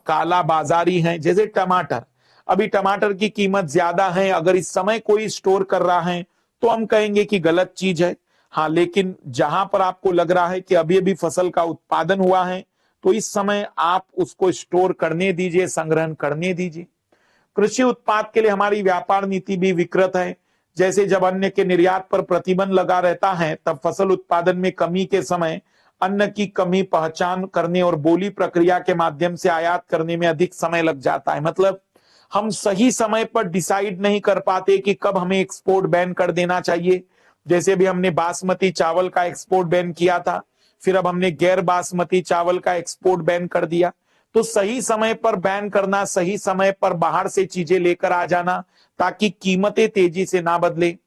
काला बाजारी है। जैसे टमाटर, अभी टमाटर की कीमत ज्यादा है, अगर इस समय कोई स्टोर कर रहा है तो हम कहेंगे कि गलत चीज है। हाँ, लेकिन जहां पर आपको लग रहा है कि अभी अभी फसल का उत्पादन हुआ है तो इस समय आप उसको स्टोर करने दीजिए, संग्रहण करने दीजिए। कृषि उत्पाद के लिए हमारी व्यापार नीति भी विकृत है। जैसे जब अन्न के निर्यात पर प्रतिबंध लगा रहता है, तब फसल उत्पादन में कमी के समय अन्न की कमी पहचान करने और बोली प्रक्रिया के माध्यम से आयात करने में अधिक समय लग जाता है। मतलब हम सही समय पर डिसाइड नहीं कर पाते कि कब हमें एक्सपोर्ट बैन कर देना चाहिए। जैसे भी हमने बासमती चावल का एक्सपोर्ट बैन किया था, फिर अब हमने गैर बासमती चावल का एक्सपोर्ट बैन कर दिया। तो सही समय पर बैन करना, सही समय पर बाहर से चीजें लेकर आ जाना ताकि कीमतें तेजी से ना बदले।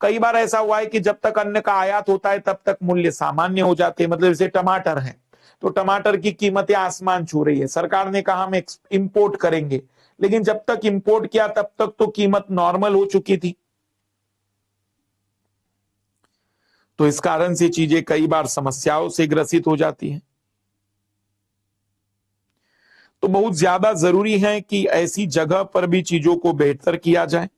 कई बार ऐसा हुआ है कि जब तक अन्न का आयात होता है तब तक मूल्य सामान्य हो जाते हैं। मतलब जैसे टमाटर है तो टमाटर की कीमतें आसमान छू रही है, सरकार ने कहा हम इंपोर्ट करेंगे, लेकिन जब तक इंपोर्ट किया तब तक तो कीमत नॉर्मल हो चुकी थी। तो इस कारण से चीजें कई बार समस्याओं से ग्रसित हो जाती हैं। तो बहुत ज्यादा जरूरी है कि ऐसी जगह पर भी चीजों को बेहतर किया जाए।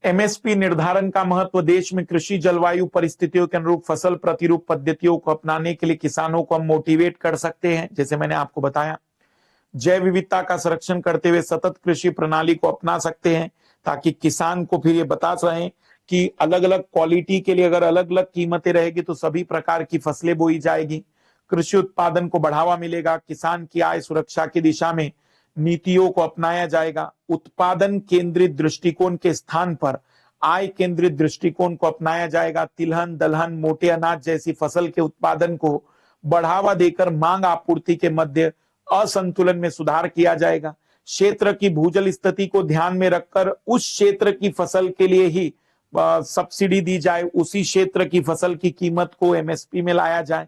एमएसपी निर्धारण का महत्व, देश में कृषि जलवायु परिस्थितियों के अनुरूप फसल प्रतिरूप पद्धतियों को अपनाने के लिए किसानों को हम मोटिवेट कर सकते हैं। जैसे मैंने आपको बताया, जैव विविधता का संरक्षण करते हुए सतत कृषि प्रणाली को अपना सकते हैं ताकि किसान को फिर ये बता सकें कि अलग अलग क्वालिटी के लिए अगर अलग अलग कीमतें रहेगी तो सभी प्रकार की फसलें बोई जाएगी, कृषि उत्पादन को बढ़ावा मिलेगा, किसान की आय सुरक्षा की दिशा में नीतियों को अपनाया जाएगा। उत्पादन केंद्रित दृष्टिकोण के स्थान पर आय केंद्रित दृष्टिकोण को अपनाया जाएगा। तिलहन, दलहन, मोटे अनाज जैसी फसल के उत्पादन को बढ़ावा देकर मांग आपूर्ति के मध्य असंतुलन में सुधार किया जाएगा। क्षेत्र की भूजल स्थिति को ध्यान में रखकर उस क्षेत्र की फसल के लिए ही सब्सिडी दी जाए, उसी क्षेत्र की फसल की कीमत को एमएसपी में लाया जाए।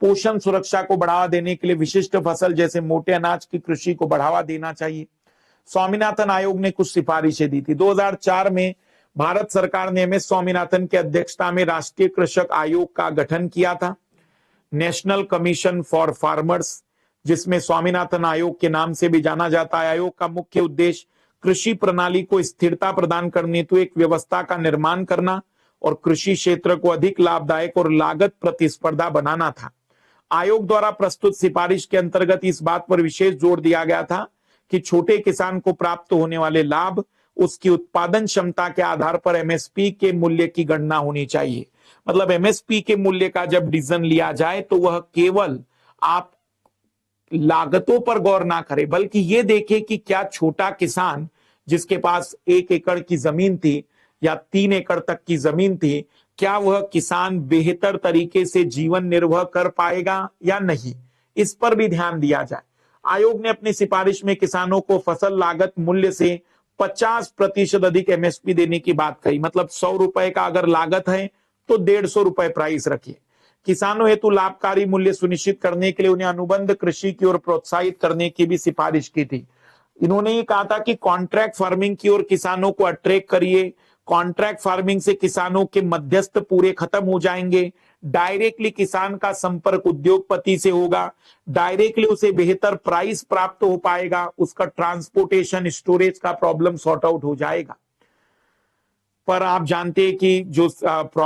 पोषण सुरक्षा को बढ़ावा देने के लिए विशिष्ट फसल जैसे मोटे अनाज की कृषि को बढ़ावा देना चाहिए। स्वामीनाथन आयोग ने कुछ सिफारिशें दी थी। 2004 में भारत सरकार ने एम एस स्वामीनाथन की अध्यक्षता में राष्ट्रीय कृषक आयोग का गठन किया था, नेशनल कमीशन फॉर फार्मर्स, जिसमें स्वामीनाथन आयोग के नाम से भी जाना जाता है। आयोग का मुख्य उद्देश्य कृषि प्रणाली को स्थिरता प्रदान करने हेतु एक व्यवस्था का निर्माण करना और कृषि क्षेत्र को अधिक लाभदायक और लागत प्रतिस्पर्धा बनाना था। आयोग द्वारा प्रस्तुत सिफारिश के अंतर्गत इस बात पर विशेष जोर दिया गया था कि छोटे किसान को प्राप्त होने वाले लाभ उसकी उत्पादन क्षमता के आधार पर एमएसपी के मूल्य की गणना होनी चाहिए। मतलब एमएसपी के मूल्य का जब डिसीजन लिया जाए तो वह केवल आप लागतों पर गौर ना करे, बल्कि यह देखे कि क्या छोटा किसान जिसके पास 1 एकड़ की जमीन थी या 3 एकड़ तक की जमीन थी, क्या वह किसान बेहतर तरीके से जीवन निर्वाह कर पाएगा या नहीं, इस पर भी ध्यान दिया जाए। आयोग ने अपनी सिफारिश में किसानों को फसल लागत मूल्य से 50% अधिक एमएसपी देने की बात कही। मतलब 100 रुपए का अगर लागत है तो 150 रुपए प्राइस रखिए। किसानों हेतु लाभकारी मूल्य सुनिश्चित करने के लिए उन्हें अनुबंध कृषि की ओर प्रोत्साहित करने की भी सिफारिश की थी। इन्होंने ये कहा था कि कॉन्ट्रैक्ट फार्मिंग की ओर किसानों को अट्रैक्ट करिए। कॉन्ट्रैक्ट फार्मिंग से किसानों के मध्यस्थ पूरे खत्म हो जाएंगे। डायरेक्टली किसान का संपर्क उद्योगपति से होगा, डायरेक्टली उसे बेहतर प्राइस प्राप्त हो पाएगा, उसका ट्रांसपोर्टेशन स्टोरेज का प्रॉब्लम सॉर्ट आउट हो जाएगा। पर आप जानते हैं कि जो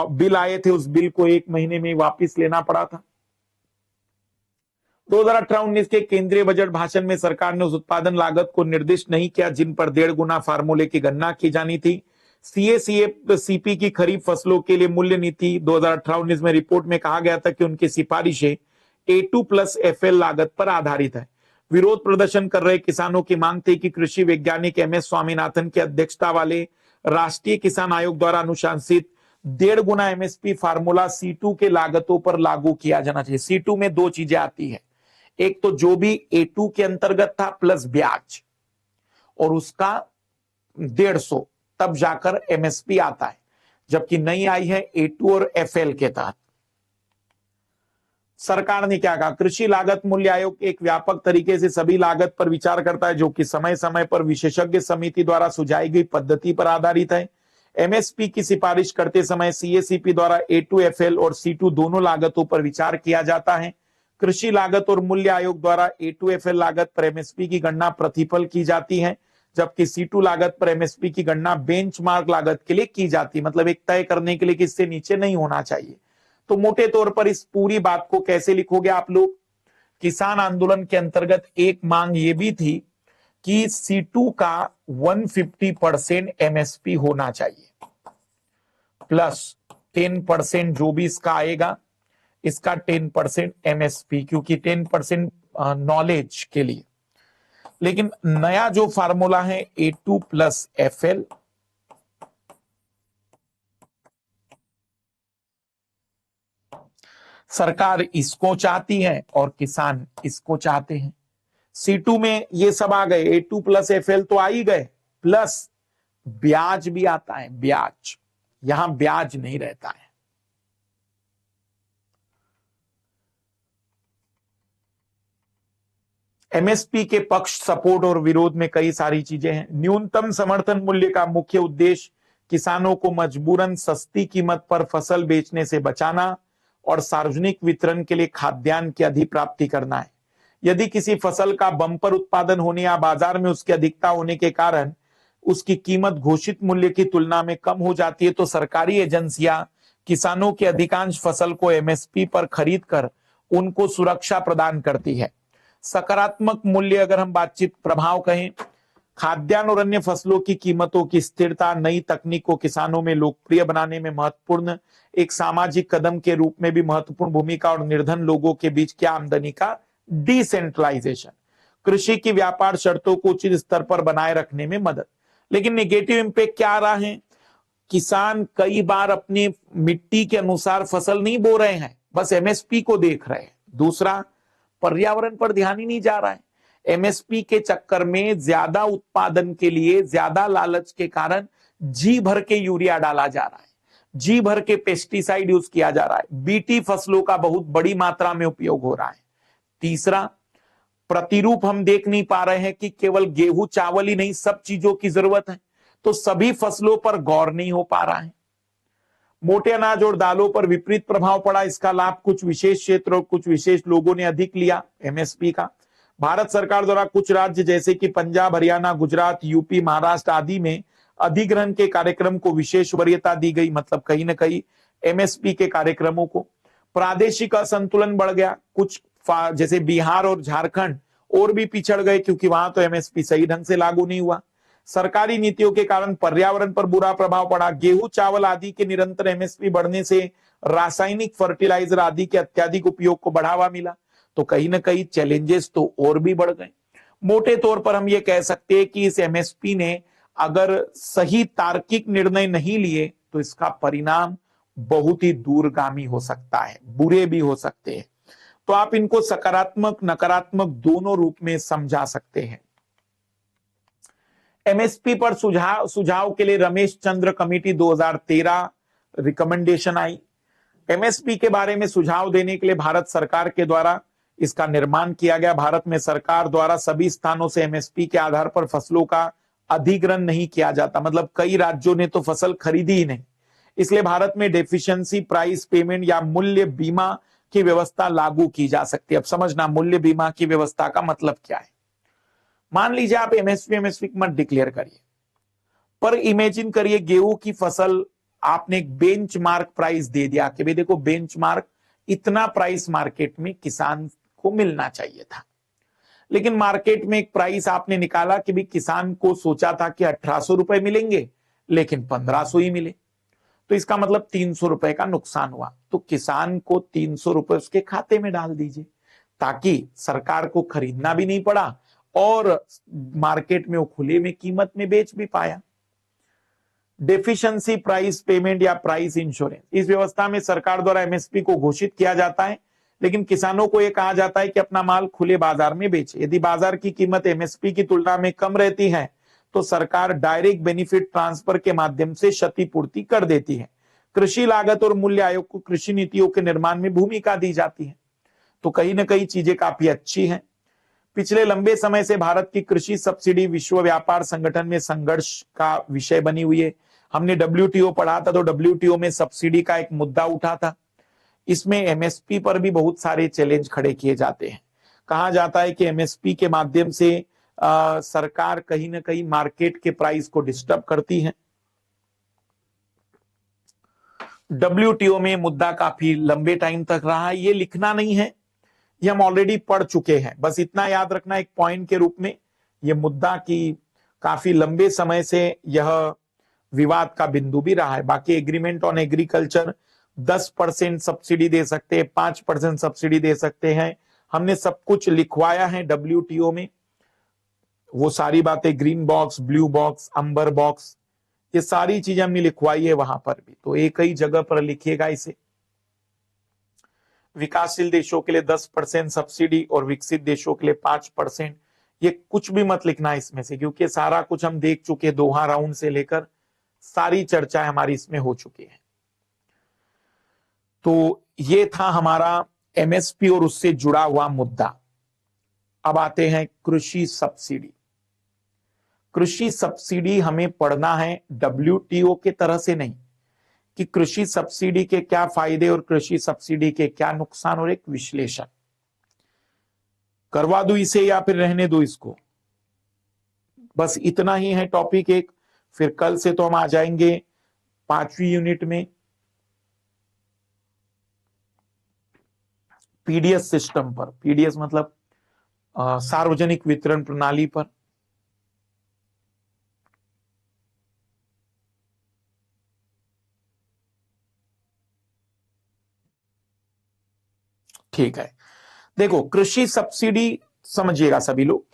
बिल आए थे उस बिल को 1 महीने में वापस लेना पड़ा था। 2018-19 के केंद्रीय बजट भाषण में सरकार ने उस उत्पादन लागत को निर्दिष्ट नहीं किया जिन पर 1.5 गुना फार्मूले की गणना की जानी थी। सीपी की खरीफ फसलों के लिए मूल्य नीति 2018-19 में रिपोर्ट में कहा गया था कि उनकी सिफारिशें A2+FL लागत पर आधारित है। विरोध प्रदर्शन कर रहे किसानों की मांग थी कि कृषि वैज्ञानिक एमएस स्वामीनाथन की अध्यक्षता वाले राष्ट्रीय किसान आयोग द्वारा अनुशंसित 1.5 गुना एमएसपी फार्मूला C2 के लागतों पर लागू किया जाना चाहिए। C2 में 2 चीजें आती है, एक तो जो भी A2 के अंतर्गत था प्लस ब्याज, और उसका 150, तब जाकर एमएसपी आता है, जबकि नई आई है A2 और FL के तहत। सरकार ने क्या कहा? कृषि लागत मूल्य आयोग एक व्यापक तरीके से सभी लागत पर विचार करता है जो कि समय समय पर विशेषज्ञ समिति द्वारा सुझाई गई पद्धति पर आधारित है। एमएसपी की सिफारिश करते समय सीएसीपी द्वारा A2FL और C2 दोनों लागतों पर विचार किया जाता है। कृषि लागत और मूल्य आयोग द्वारा A2FL लागत पर एमएसपी की गणना प्रतिफल की जाती है, जबकि C2 लागत पर एमएसपी की गणना बेंचमार्क लागत के लिए की जाती है। मतलब एक तय करने के लिए कि इससे नीचे नहीं होना चाहिए। तो मोटे तौर पर इस पूरी बात को कैसे लिखोगे आप लोग? किसान आंदोलन के अंतर्गत एक मांग ये भी थी कि C2 का 150% एमएसपी होना चाहिए, प्लस 10% जो भी इसका आएगा, इसका 10% एमएसपी, क्योंकि 10% नॉलेज के लिए। लेकिन नया जो फार्मूला है A2+FL, सरकार इसको चाहती है और किसान इसको चाहते हैं। C2 में ये सब आ गए, A2+FL तो आ ही गए, प्लस ब्याज भी आता है। ब्याज, यहां ब्याज नहीं रहता है। एमएसपी के पक्ष, सपोर्ट और विरोध में कई सारी चीजें हैं। न्यूनतम समर्थन मूल्य का मुख्य उद्देश्य किसानों को मजबूरन सस्ती कीमत पर फसल बेचने से बचाना और सार्वजनिक वितरण के लिए खाद्यान्न की अधिप्राप्ति करना है। यदि किसी फसल का बंपर उत्पादन होने या बाजार में उसकी अधिकता होने के कारण उसकी कीमत घोषित मूल्य की तुलना में कम हो जाती है तो सरकारी एजेंसियां किसानों की अधिकांश फसल को एमएसपी पर खरीद कर उनको सुरक्षा प्रदान करती है। सकारात्मक मूल्य, अगर हम बातचीत प्रभाव कहें, खाद्यान्न और अन्य फसलों की कीमतों की स्थिरता नई तकनीक को किसानों में लोकप्रिय बनाने में महत्वपूर्ण एक सामाजिक कदम के रूप में भी महत्वपूर्ण भूमिका, और निर्धन लोगों के बीच की आमदनी का डिसेंट्रलाइजेशन, कृषि की व्यापार शर्तों को उचित स्तर पर बनाए रखने में मदद। लेकिन नेगेटिव इंपैक्ट क्या आ रहा है? किसान कई बार अपनी मिट्टी के अनुसार फसल नहीं बो रहे हैं, बस एमएसपी को देख रहे हैं। दूसरा, पर्यावरण पर ध्यान ही नहीं जा रहा है। एमएसपी के चक्कर में ज्यादा उत्पादन के लिए ज्यादा लालच के कारण जी भर के यूरिया डाला जा रहा है, जी भर के पेस्टिसाइड यूज किया जा रहा है, बीटी फसलों का बहुत बड़ी मात्रा में उपयोग हो रहा है। तीसरा, प्रतिरूप हम देख नहीं पा रहे हैं कि केवल गेहूं चावल ही नहीं, सब चीजों की जरूरत है, तो सभी फसलों पर गौर नहीं हो पा रहा है। मोटे अनाज और दालों पर विपरीत प्रभाव पड़ा, इसका लाभ कुछ विशेष क्षेत्र और कुछ विशेष लोगों ने अधिक लिया एमएसपी का। भारत सरकार द्वारा कुछ राज्य जैसे कि पंजाब, हरियाणा, गुजरात, यूपी, महाराष्ट्र आदि में अधिग्रहण के कार्यक्रम को विशेष वरीयता दी गई। मतलब कहीं ना कहीं एमएसपी के कार्यक्रमों को प्रादेशिक असंतुलन बढ़ गया, कुछ जैसे बिहार और झारखंड और भी पिछड़ गए क्योंकि वहां तो एमएसपी सही ढंग से लागू नहीं हुआ। सरकारी नीतियों के कारण पर्यावरण पर बुरा प्रभाव पड़ा, गेहूं चावल आदि के निरंतर एमएसपी बढ़ने से रासायनिक फर्टिलाइजर आदि के अत्यधिक उपयोग को बढ़ावा मिला, तो कहीं ना कहीं चैलेंजेस तो और भी बढ़ गए। मोटे तौर पर हम ये कह सकते हैं कि इस एमएसपी ने अगर सही तार्किक निर्णय नहीं लिए तो इसका परिणाम बहुत ही दूरगामी हो सकता है, बुरे भी हो सकते हैं। तो आप इनको सकारात्मक नकारात्मक दोनों रूप में समझा सकते हैं। एमएसपी पर सुझाव के लिए रमेश चंद्र कमेटी 2013 रिकमेंडेशन आई। एमएसपी के बारे में सुझाव देने के लिए भारत सरकार के द्वारा इसका निर्माण किया गया। भारत में सरकार द्वारा सभी स्थानों से एमएसपी के आधार पर फसलों का अधिग्रहण नहीं किया जाता, मतलब कई राज्यों ने तो फसल खरीदी ही नहीं, इसलिए भारत में डेफिशिएंसी प्राइस पेमेंट या मूल्य बीमा की व्यवस्था लागू की जा सकती है। अब समझना मूल्य बीमा की व्यवस्था का मतलब क्या है। मान लीजिए आप एमएसपी मत डिक्लेयर करिए, पर इमेजिन करिए गेहूं की फसल आपने एक बेंचमार्क प्राइस दे दिया कि भाई देखो बेंचमार्क इतना प्राइस मार्केट में किसान को मिलना चाहिए था, लेकिन मार्केट में एक प्राइस आपने निकाला कि भाई किसान को सोचा था कि 1800 रुपए मिलेंगे लेकिन 1500 ही मिले, तो इसका मतलब 300 रुपए का नुकसान हुआ। तो किसान को 300 रुपए उसके खाते में डाल दीजिए ताकि सरकार को खरीदना भी नहीं पड़ा और मार्केट में वो खुले में कीमत में बेच भी पाया। डेफिशिएंसी प्राइस पेमेंट या प्राइस इंश्योरेंस, इस व्यवस्था में सरकार द्वारा एमएसपी को घोषित किया जाता है, लेकिन किसानों को यह कहा जाता है कि अपना माल खुले बाजार में बेचे। यदि बाजार की कीमत एमएसपी की तुलना में कम रहती है तो सरकार डायरेक्ट बेनिफिट ट्रांसफर के माध्यम से क्षतिपूर्ति कर देती है। कृषि लागत और मूल्य आयोग को कृषि नीतियों के निर्माण में भूमिका दी जाती है। तो कहीं ना कहीं चीजें काफी अच्छी हैं। पिछले लंबे समय से भारत की कृषि सब्सिडी विश्व व्यापार संगठन में संघर्ष का विषय बनी हुई है। हमने डब्ल्यूटीओ पढ़ा था, तो डब्ल्यूटीओ में सब्सिडी का एक मुद्दा उठा था। इसमें एमएसपी पर भी बहुत सारे चैलेंज खड़े किए जाते हैं। कहा जाता है कि एमएसपी के माध्यम से सरकार कहीं ना कहीं मार्केट के प्राइस को डिस्टर्ब करती है। डब्ल्यूटीओ में मुद्दा काफी लंबे टाइम तक रहा है, ये लिखना नहीं है, ये हम ऑलरेडी पढ़ चुके हैं, बस इतना याद रखना एक पॉइंट के रूप में। ये मुद्दा की काफी लंबे समय से यह विवाद का बिंदु भी रहा है। बाकी एग्रीमेंट ऑन एग्रीकल्चर 10% सब्सिडी दे सकते हैं, 5% सब्सिडी दे सकते हैं, हमने सब कुछ लिखवाया है डब्ल्यूटीओ में। वो सारी बातें ग्रीन बॉक्स, ब्लू बॉक्स, अंबर बॉक्स, ये सारी चीजें हमने लिखवाई है वहां पर भी, तो एक ही जगह पर लिखिएगा इसे। विकासशील देशों के लिए 10% सब्सिडी और विकसित देशों के लिए 5%, ये कुछ भी मत लिखना इसमें से, क्योंकि सारा कुछ हम देख चुके, दोहा राउंड से लेकर सारी चर्चाएं हमारी इसमें हो चुकी है। तो ये था हमारा एमएसपी और उससे जुड़ा हुआ मुद्दा। अब आते हैं कृषि सब्सिडी। कृषि सब्सिडी हमें पढ़ना है डब्ल्यूटीओ के तरह से नहीं, कि कृषि सब्सिडी के क्या फायदे और कृषि सब्सिडी के क्या नुकसान, और एक विश्लेषण। करवा दूं इसे या फिर रहने दो इसको? बस इतना ही है टॉपिक एक। फिर कल से तो हम आ जाएंगे 5वीं यूनिट में पीडीएस सिस्टम पर। पीडीएस मतलब सार्वजनिक वितरण प्रणाली पर। ठीक है, देखो कृषि सब्सिडी समझिएगा सभी लोग।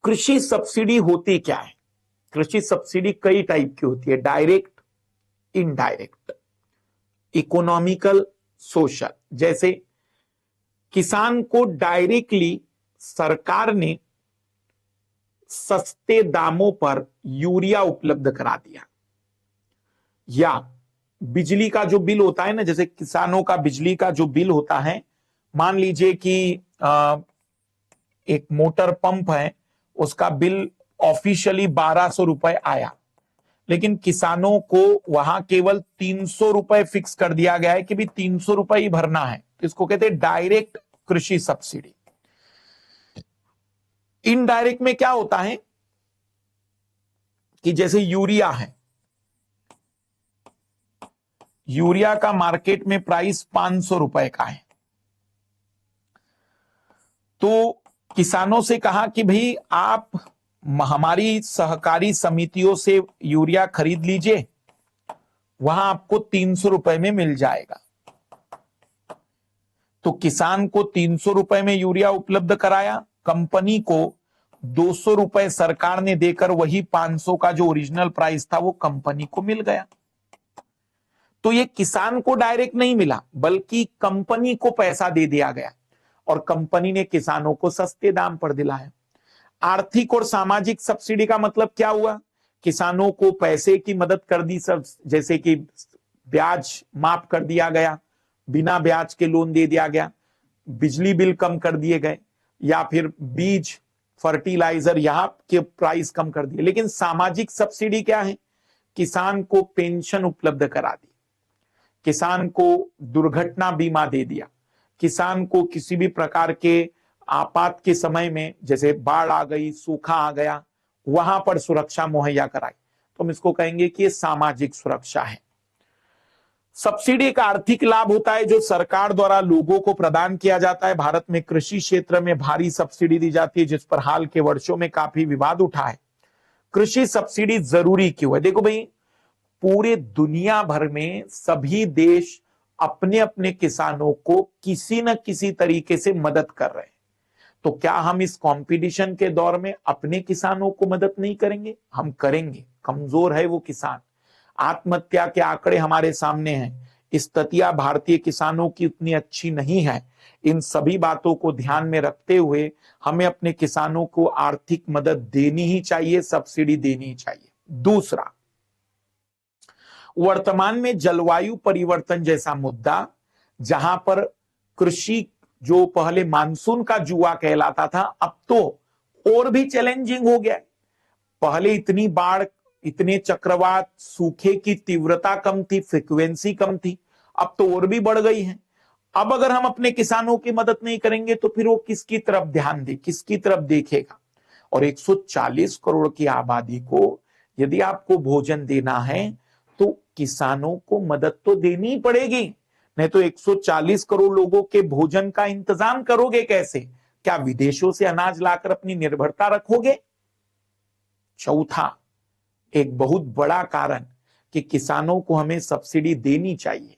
कृषि सब्सिडी होती क्या है? कृषि सब्सिडी कई टाइप की होती है, डायरेक्ट, इनडायरेक्ट, इकोनॉमिकल, सोशल। जैसे किसान को डायरेक्टली सरकार ने सस्ते दामों पर यूरिया उपलब्ध करा दिया, या बिजली का जो बिल होता है ना, जैसे किसानों का बिजली का जो बिल होता है, मान लीजिए कि एक मोटर पंप है, उसका बिल ऑफिशियली 1200 रुपए आया, लेकिन किसानों को वहां केवल 300 रुपए फिक्स कर दिया गया है कि भी 300 रुपए ही भरना है। इसको कहते हैं डायरेक्ट कृषि सब्सिडी। इनडायरेक्ट में क्या होता है कि जैसे यूरिया है, यूरिया का मार्केट में प्राइस 500 रुपए का है, तो किसानों से कहा कि भाई आप हमारी सहकारी समितियों से यूरिया खरीद लीजिए, वहां आपको 300 रुपए में मिल जाएगा। तो किसान को 300 रुपए में यूरिया उपलब्ध कराया, कंपनी को 200 रुपए सरकार ने देकर वही 500 का जो ओरिजिनल प्राइस था वो कंपनी को मिल गया। तो ये किसान को डायरेक्ट नहीं मिला, बल्कि कंपनी को पैसा दे दिया गया और कंपनी ने किसानों को सस्ते दाम पर दिलाया। आर्थिक और सामाजिक सब्सिडी का मतलब क्या हुआ? किसानों को पैसे की मदद कर दी, सब जैसे कि ब्याज माफ कर दिया गया, बिना ब्याज के लोन दे दिया गया, बिजली बिल कम कर दिए गए, या फिर बीज फर्टिलाइजर यहाँ के प्राइस कम कर दिए। लेकिन सामाजिक सब्सिडी क्या है? किसान को पेंशन उपलब्ध करा दी, किसान को दुर्घटना बीमा दे दिया, किसान को किसी भी प्रकार के आपात के समय में, जैसे बाढ़ आ गई, सूखा आ गया, वहां पर सुरक्षा मुहैया कराई। तो हम इसको कहेंगे कि ये सामाजिक सुरक्षा है। सब्सिडी का आर्थिक लाभ होता है जो सरकार द्वारा लोगों को प्रदान किया जाता है। भारत में कृषि क्षेत्र में भारी सब्सिडी दी जाती है, जिस पर हाल के वर्षों में काफी विवाद उठा है। कृषि सब्सिडी जरूरी क्यों है? देखो भाई, पूरे दुनिया भर में सभी देश अपने अपने किसानों को किसी न किसी तरीके से मदद कर रहे हैं। तो क्या हम इस कंपटीशन के दौर में अपने किसानों को मदद नहीं करेंगे? हम करेंगे। कमजोर है वो किसान, आत्महत्या के आंकड़े हमारे सामने हैं, स्थितियां भारतीय किसानों की उतनी अच्छी नहीं है। इन सभी बातों को ध्यान में रखते हुए हमें अपने किसानों को आर्थिक मदद देनी ही चाहिए, सब्सिडी देनी ही चाहिए। दूसरा, वर्तमान में जलवायु परिवर्तन जैसा मुद्दा, जहां पर कृषि जो पहले मानसून का जुआ कहलाता था, अब तो और भी चैलेंजिंग हो गया। पहले इतनी बाढ़, इतने चक्रवात, सूखे की तीव्रता कम थी, फ्रीक्वेंसी कम थी, अब तो और भी बढ़ गई है। अब अगर हम अपने किसानों की मदद नहीं करेंगे तो फिर वो किसकी तरफ ध्यान दे, किसकी तरफ देखेगा? और 140 करोड़ की आबादी को यदि आपको भोजन देना है तो किसानों को मदद तो देनी ही पड़ेगी, नहीं तो 140 करोड़ लोगों के भोजन का इंतजाम करोगे कैसे? क्या विदेशों से अनाज लाकर अपनी निर्भरता रखोगे? चौथा, एक बहुत बड़ा कारण कि किसानों को हमें सब्सिडी देनी चाहिए।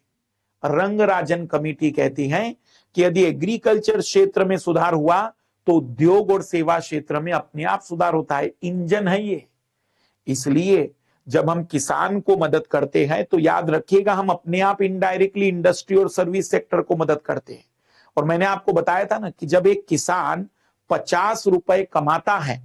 रंगराजन कमेटी कहती है कि यदि एग्रीकल्चर क्षेत्र में सुधार हुआ तो उद्योग और सेवा क्षेत्र में अपने आप सुधार होता है। इंजन है ये। इसलिए जब हम किसान को मदद करते हैं तो याद रखिएगा, हम अपने आप इनडायरेक्टली इंडस्ट्री और सर्विस सेक्टर को मदद करते हैं। और मैंने आपको बताया था ना कि जब एक किसान 50 रुपए कमाता है,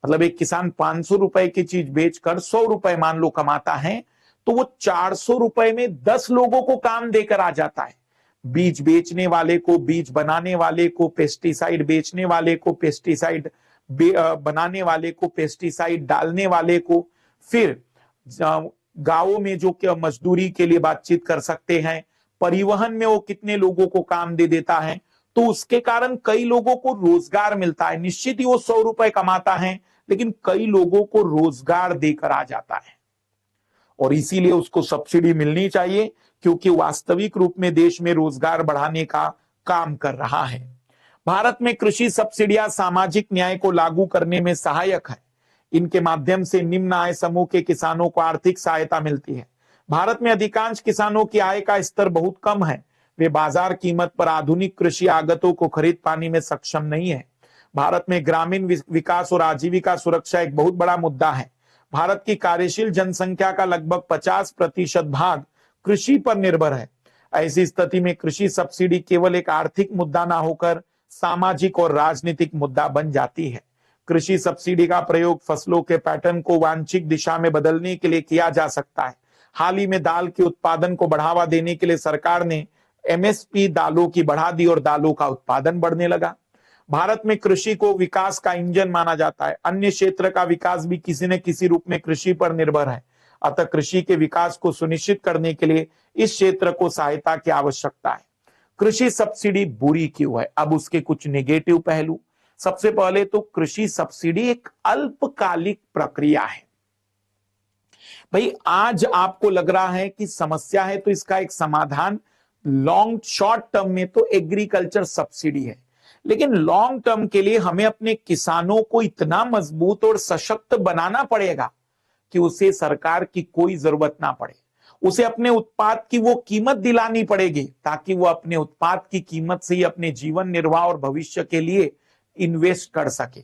मतलब एक किसान 500 रुपए की चीज बेचकर 100 रुपए मान लो कमाता है, तो वो 400 रुपए में 10 लोगों को काम देकर आ जाता है। बीज बेचने वाले को, बीज बनाने वाले को, पेस्टिसाइड बेचने वाले को, पेस्टिसाइड बनाने वाले को, पेस्टिसाइड डालने वाले को, फिर गांवों में जो कि मजदूरी के लिए बातचीत कर सकते हैं, परिवहन में वो कितने लोगों को काम दे देता है। तो उसके कारण कई लोगों को रोजगार मिलता है। निश्चित ही वो 100 रुपए कमाता है, लेकिन कई लोगों को रोजगार देकर आ जाता है। और इसीलिए उसको सब्सिडी मिलनी चाहिए, क्योंकि वास्तविक रूप में देश में रोजगार बढ़ाने का काम कर रहा है। भारत में कृषि सब्सिडियां सामाजिक न्याय को लागू करने में सहायक है। इनके माध्यम से निम्न आय समूह के किसानों को आर्थिक सहायता मिलती है। भारत में अधिकांश किसानों की आय का स्तर बहुत कम है। वे बाजार कीमत पर आधुनिक कृषि आगतों को खरीद पाने में सक्षम नहीं है। भारत में ग्रामीण विकास और आजीविका सुरक्षा एक बहुत बड़ा मुद्दा है। भारत की कार्यशील जनसंख्या का लगभग 50% भाग कृषि पर निर्भर है। ऐसी स्थिति में कृषि सब्सिडी केवल एक आर्थिक मुद्दा ना होकर सामाजिक और राजनीतिक मुद्दा बन जाती है। कृषि सब्सिडी का प्रयोग फसलों के पैटर्न को वांछित दिशा में बदलने के लिए किया जा सकता है। हाल ही में दाल के उत्पादन को बढ़ावा देने के लिए सरकार ने एमएसपी दालों की बढ़ा दी और दालों का उत्पादन बढ़ने लगा। भारत में कृषि को विकास का इंजन माना जाता है। अन्य क्षेत्र का विकास भी किसी न किसी रूप में कृषि पर निर्भर है। अतः कृषि के विकास को सुनिश्चित करने के लिए इस क्षेत्र को सहायता की आवश्यकता है। कृषि सब्सिडी बुरी क्यों है? अब उसके कुछ नेगेटिव पहलू। सबसे पहले तो कृषि सब्सिडी एक अल्पकालिक प्रक्रिया है। भाई आज आपको लग रहा है कि समस्या है तो इसका एक समाधान शॉर्ट टर्म में तो एग्रीकल्चर सब्सिडी है, लेकिन लॉन्ग टर्म के लिए हमें अपने किसानों को इतना मजबूत और सशक्त बनाना पड़ेगा कि उसे सरकार की कोई जरूरत ना पड़े। उसे अपने उत्पाद की वो कीमत दिलानी पड़ेगी ताकि वो अपने उत्पाद की कीमत से ही अपने जीवन निर्वाह और भविष्य के लिए इन्वेस्ट कर सके।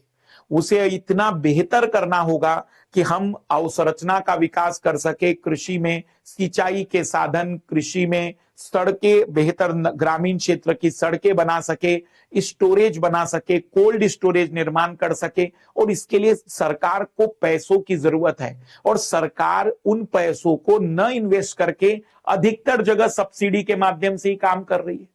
उसे इतना बेहतर करना होगा कि हम अवसंरचना का विकास कर सके, कृषि में सिंचाई के साधन, कृषि में सड़कें, बेहतर ग्रामीण क्षेत्र की सड़कें बना सके, स्टोरेज बना सके, कोल्ड स्टोरेज निर्माण कर सके। और इसके लिए सरकार को पैसों की जरूरत है और सरकार उन पैसों को न इन्वेस्ट करके अधिकतर जगह सब्सिडी के माध्यम से ही काम कर रही है।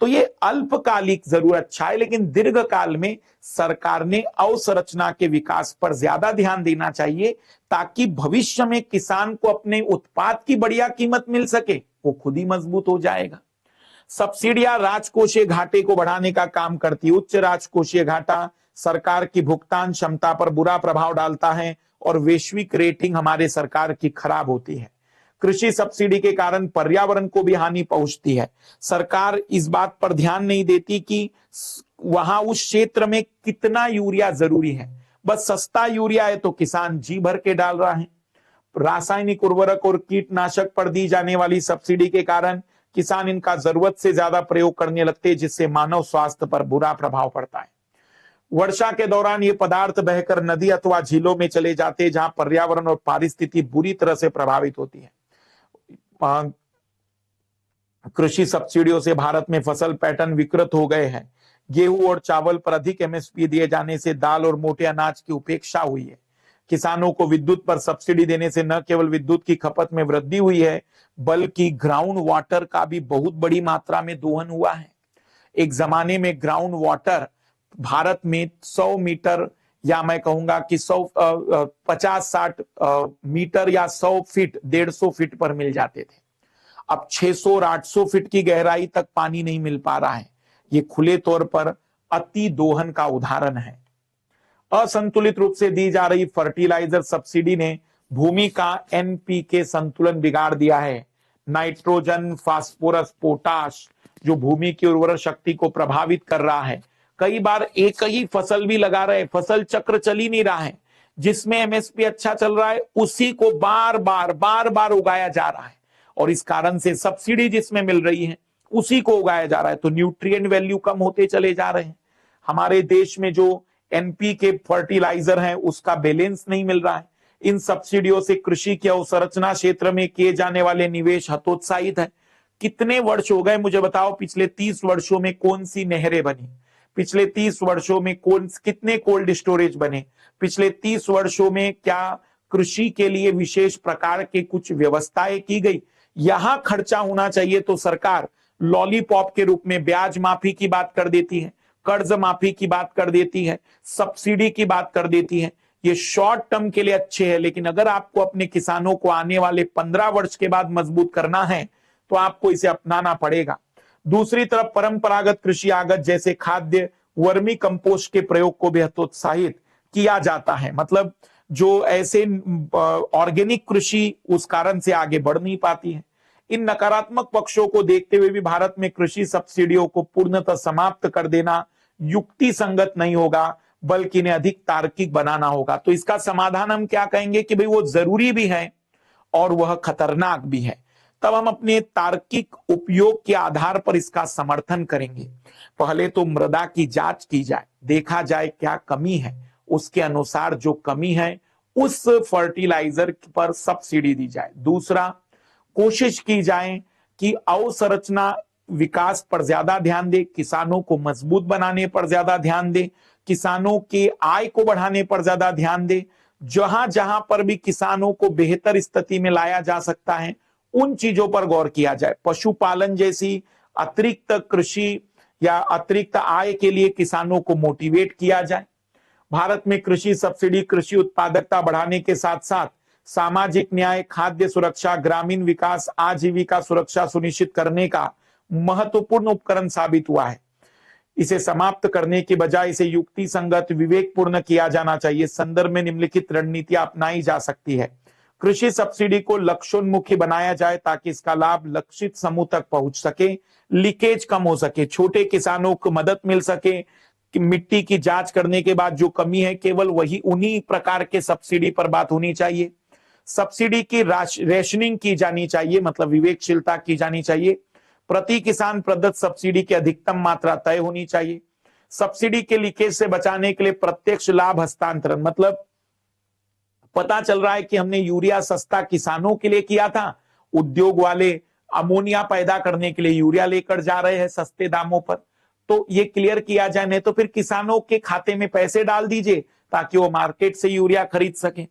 तो ये अल्पकालिक जरूर अच्छा है, लेकिन दीर्घकाल में सरकार ने अवसंरचना के विकास पर ज्यादा ध्यान देना चाहिए ताकि भविष्य में किसान को अपने उत्पाद की बढ़िया कीमत मिल सके, वो खुद ही मजबूत हो जाएगा। सब्सिडियां राजकोषीय घाटे को बढ़ाने का काम करती है। उच्च राजकोषीय घाटा सरकार की भुगतान क्षमता पर बुरा प्रभाव डालता है और वैश्विक रेटिंग हमारे सरकार की खराब होती है। कृषि सब्सिडी के कारण पर्यावरण को भी हानि पहुंचती है। सरकार इस बात पर ध्यान नहीं देती कि वहां उस क्षेत्र में कितना यूरिया जरूरी है। बस सस्ता यूरिया है तो किसान जी भर के डाल रहा है। रासायनिक उर्वरक और कीटनाशक पर दी जाने वाली सब्सिडी के कारण किसान इनका जरूरत से ज्यादा प्रयोग करने लगते हैं, जिससे मानव स्वास्थ्य पर बुरा प्रभाव पड़ता है। वर्षा के दौरान ये पदार्थ बहकर नदी अथवा झीलों में चले जाते हैं, जहां पर्यावरण और पारिस्थिति बुरी तरह से प्रभावित होती है। कृषि सब्सिडियों से भारत में फसल पैटर्न विकृत हो गए हैं। गेहूं और चावल पर अधिक एमएसपी दिए जाने से दाल और मोटे अनाज की उपेक्षा हुई है। किसानों को विद्युत पर सब्सिडी देने से न केवल विद्युत की खपत में वृद्धि हुई है, बल्कि ग्राउंड वाटर का भी बहुत बड़ी मात्रा में दोहन हुआ है। एक जमाने में ग्राउंड वाटर भारत में 100 मीटर या मैं कहूंगा कि 50-60 मीटर या 100 फीट 150 फीट पर मिल जाते थे। अब 600 और 800 फीट की गहराई तक पानी नहीं मिल पा रहा है। ये खुले तौर पर अति दोहन का उदाहरण है। असंतुलित रूप से दी जा रही फर्टिलाइजर सब्सिडी ने भूमि का एनपीके संतुलन बिगाड़ दिया है। नाइट्रोजन, फास्फोरस, पोटाश जो भूमि की उर्वरक शक्ति को प्रभावित कर रहा है। कई बार एक ही फसल भी लगा रहे, फसल चक्र चल ही नहीं रहा है। जिसमें एमएसपी अच्छा चल रहा है उसी को बार बार उगाया जा रहा है और इस कारण से सब्सिडी जिसमें मिल रही है उसी को उगाया जा रहा है, तो न्यूट्रिएंट वैल्यू कम होते चले जा रहे हैं। हमारे देश में जो एनपीके फर्टिलाइजर है उसका बैलेंस नहीं मिल रहा है। इन सब्सिडियों से कृषि की अवसंरचना क्षेत्र में किए जाने वाले निवेश हतोत्साहित है। कितने वर्ष हो गए मुझे बताओ, पिछले 30 वर्षों में कौन सी नहरें बनी, पिछले 30 वर्षों में कितने कोल्ड स्टोरेज बने, पिछले 30 वर्षों में क्या कृषि के लिए विशेष प्रकार के कुछ व्यवस्थाएं की गई। यहां खर्चा होना चाहिए तो सरकार लॉलीपॉप के रूप में ब्याज माफी की बात कर देती है, कर्ज माफी की बात कर देती है, सब्सिडी की बात कर देती है। ये शॉर्ट टर्म के लिए अच्छे हैं, लेकिन अगर आपको अपने किसानों को आने वाले 15 वर्ष के बाद मजबूत करना है तो आपको इसे अपनाना पड़ेगा। दूसरी तरफ परंपरागत कृषि आगत जैसे खाद्य, वर्मी कंपोस्ट के प्रयोग को भी हतोत्साहित किया जाता है। मतलब जो ऐसे ऑर्गेनिक कृषि उस कारण से आगे बढ़ नहीं पाती है। इन नकारात्मक पक्षों को देखते हुए भी भारत में कृषि सब्सिडियों को पूर्णतः समाप्त कर देना युक्ति संगत नहीं होगा, बल्कि इन्हें अधिक तार्किक बनाना होगा। तो इसका समाधान हम क्या कहेंगे कि भाई वो जरूरी भी है और वह खतरनाक भी है। तब हम अपने तार्किक उपयोग के आधार पर इसका समर्थन करेंगे। पहले तो मृदा की जांच की जाए, देखा जाए क्या कमी है, उसके अनुसार जो कमी है उस फर्टिलाइजर पर सब्सिडी दी जाए। दूसरा, कोशिश की जाए कि अवसंरचना विकास पर ज्यादा ध्यान दे, किसानों को मजबूत बनाने पर ज्यादा ध्यान दे, किसानों के आय को बढ़ाने पर ज्यादा ध्यान दे। जहां जहां पर भी किसानों को बेहतर स्थिति में लाया जा सकता है उन चीजों पर गौर किया जाए। पशुपालन जैसी अतिरिक्त कृषि या अतिरिक्त आय के लिए किसानों को मोटिवेट किया जाए। भारत में कृषि सब्सिडी कृषि उत्पादकता बढ़ाने के साथ साथ सामाजिक न्याय, खाद्य सुरक्षा, ग्रामीण विकास, आजीविका सुरक्षा सुनिश्चित करने का महत्वपूर्ण उपकरण साबित हुआ है। इसे समाप्त करने की बजाय इसे युक्ति संगत, विवेकपूर्ण किया जाना चाहिए। संदर्भ में निम्नलिखित रणनीतियां अपनाई जा सकती है। कृषि सब्सिडी को लक्ष्योन्मुखी बनाया जाए ताकि इसका लाभ लक्षित समूह तक पहुंच सके, लीकेज कम हो सके, छोटे किसानों को मदद मिल सके कि मिट्टी की जांच करने के बाद जो कमी है केवल वही उन्हीं प्रकार के सब्सिडी पर बात होनी चाहिए। सब्सिडी की रेशनिंग की जानी चाहिए, मतलब विवेकशीलता की जानी चाहिए। प्रति किसान प्रदत्त सब्सिडी की अधिकतम मात्रा तय होनी चाहिए। सब्सिडी के लीकेज से बचाने के लिए प्रत्यक्ष लाभ हस्तांतरण, मतलब पता चल रहा है कि हमने यूरिया सस्ता किसानों के लिए किया था, उद्योग वाले अमोनिया पैदा करने के लिए यूरिया लेकर जा रहे हैं सस्ते दामों पर, तो ये क्लियर किया जाए। नहीं तो फिर किसानों के खाते में पैसे डाल दीजिए ताकि वो मार्केट से यूरिया खरीद सके।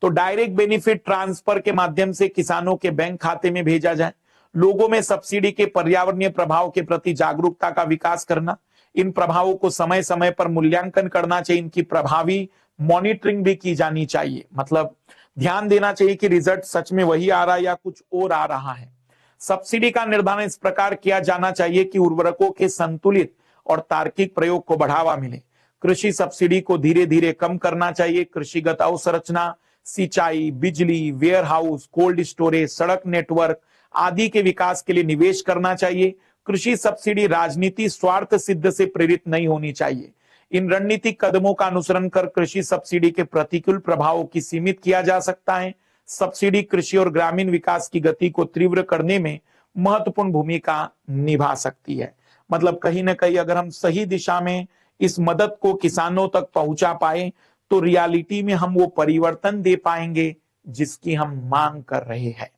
तो डायरेक्ट बेनिफिट ट्रांसफर के माध्यम से किसानों के बैंक खाते में भेजा जाए। लोगों में सब्सिडी के पर्यावरणीय प्रभाव के प्रति जागरूकता का विकास करना, इन प्रभावों को समय समय पर मूल्यांकन करना चाहिए, इनकी प्रभावी मॉनिटरिंग भी की जानी चाहिए, मतलब ध्यान देना चाहिए कि रिजल्ट सच में वही आ रहा है या कुछ और आ रहा है। सब्सिडी का निर्धारण इस प्रकार किया जाना चाहिए कि उर्वरकों के संतुलित और तार्किक प्रयोग को बढ़ावा मिले। कृषि सब्सिडी को धीरे धीरे कम करना चाहिए। कृषिगत अवसंरचना, सिंचाई, बिजली, वेयर हाउस, कोल्ड स्टोरेज, सड़क नेटवर्क आदि के विकास के लिए निवेश करना चाहिए। कृषि सब्सिडी राजनीति स्वार्थ सिद्ध से प्रेरित नहीं होनी चाहिए। इन रणनीतिक कदमों का अनुसरण कर कृषि सब्सिडी के प्रतिकूल प्रभावों की सीमित किया जा सकता है। सब्सिडी कृषि और ग्रामीण विकास की गति को तीव्र करने में महत्वपूर्ण भूमिका निभा सकती है। मतलब कहीं ना कहीं अगर हम सही दिशा में इस मदद को किसानों तक पहुंचा पाए तो रियलिटी में हम वो परिवर्तन दे पाएंगे जिसकी हम मांग कर रहे हैं।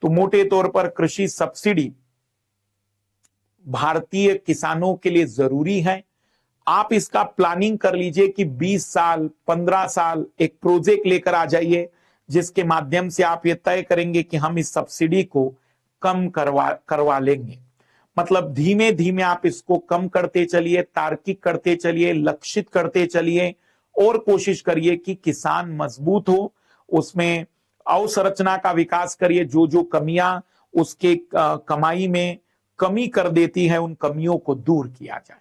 तो मोटे तौर पर कृषि सब्सिडी भारतीय किसानों के लिए जरूरी है। आप इसका प्लानिंग कर लीजिए कि 20 साल 15 साल एक प्रोजेक्ट लेकर आ जाइए जिसके माध्यम से आप ये तय करेंगे कि हम इस सब्सिडी को कम करवा लेंगे। मतलब धीमे धीमे आप इसको कम करते चलिए, तार्किक करते चलिए, लक्षित करते चलिए और कोशिश करिए कि किसान मजबूत हो, उसमें अवसंरचना का विकास करिए। जो जो कमियां उसके कमाई में कमी कर देती है उन कमियों को दूर किया जाए।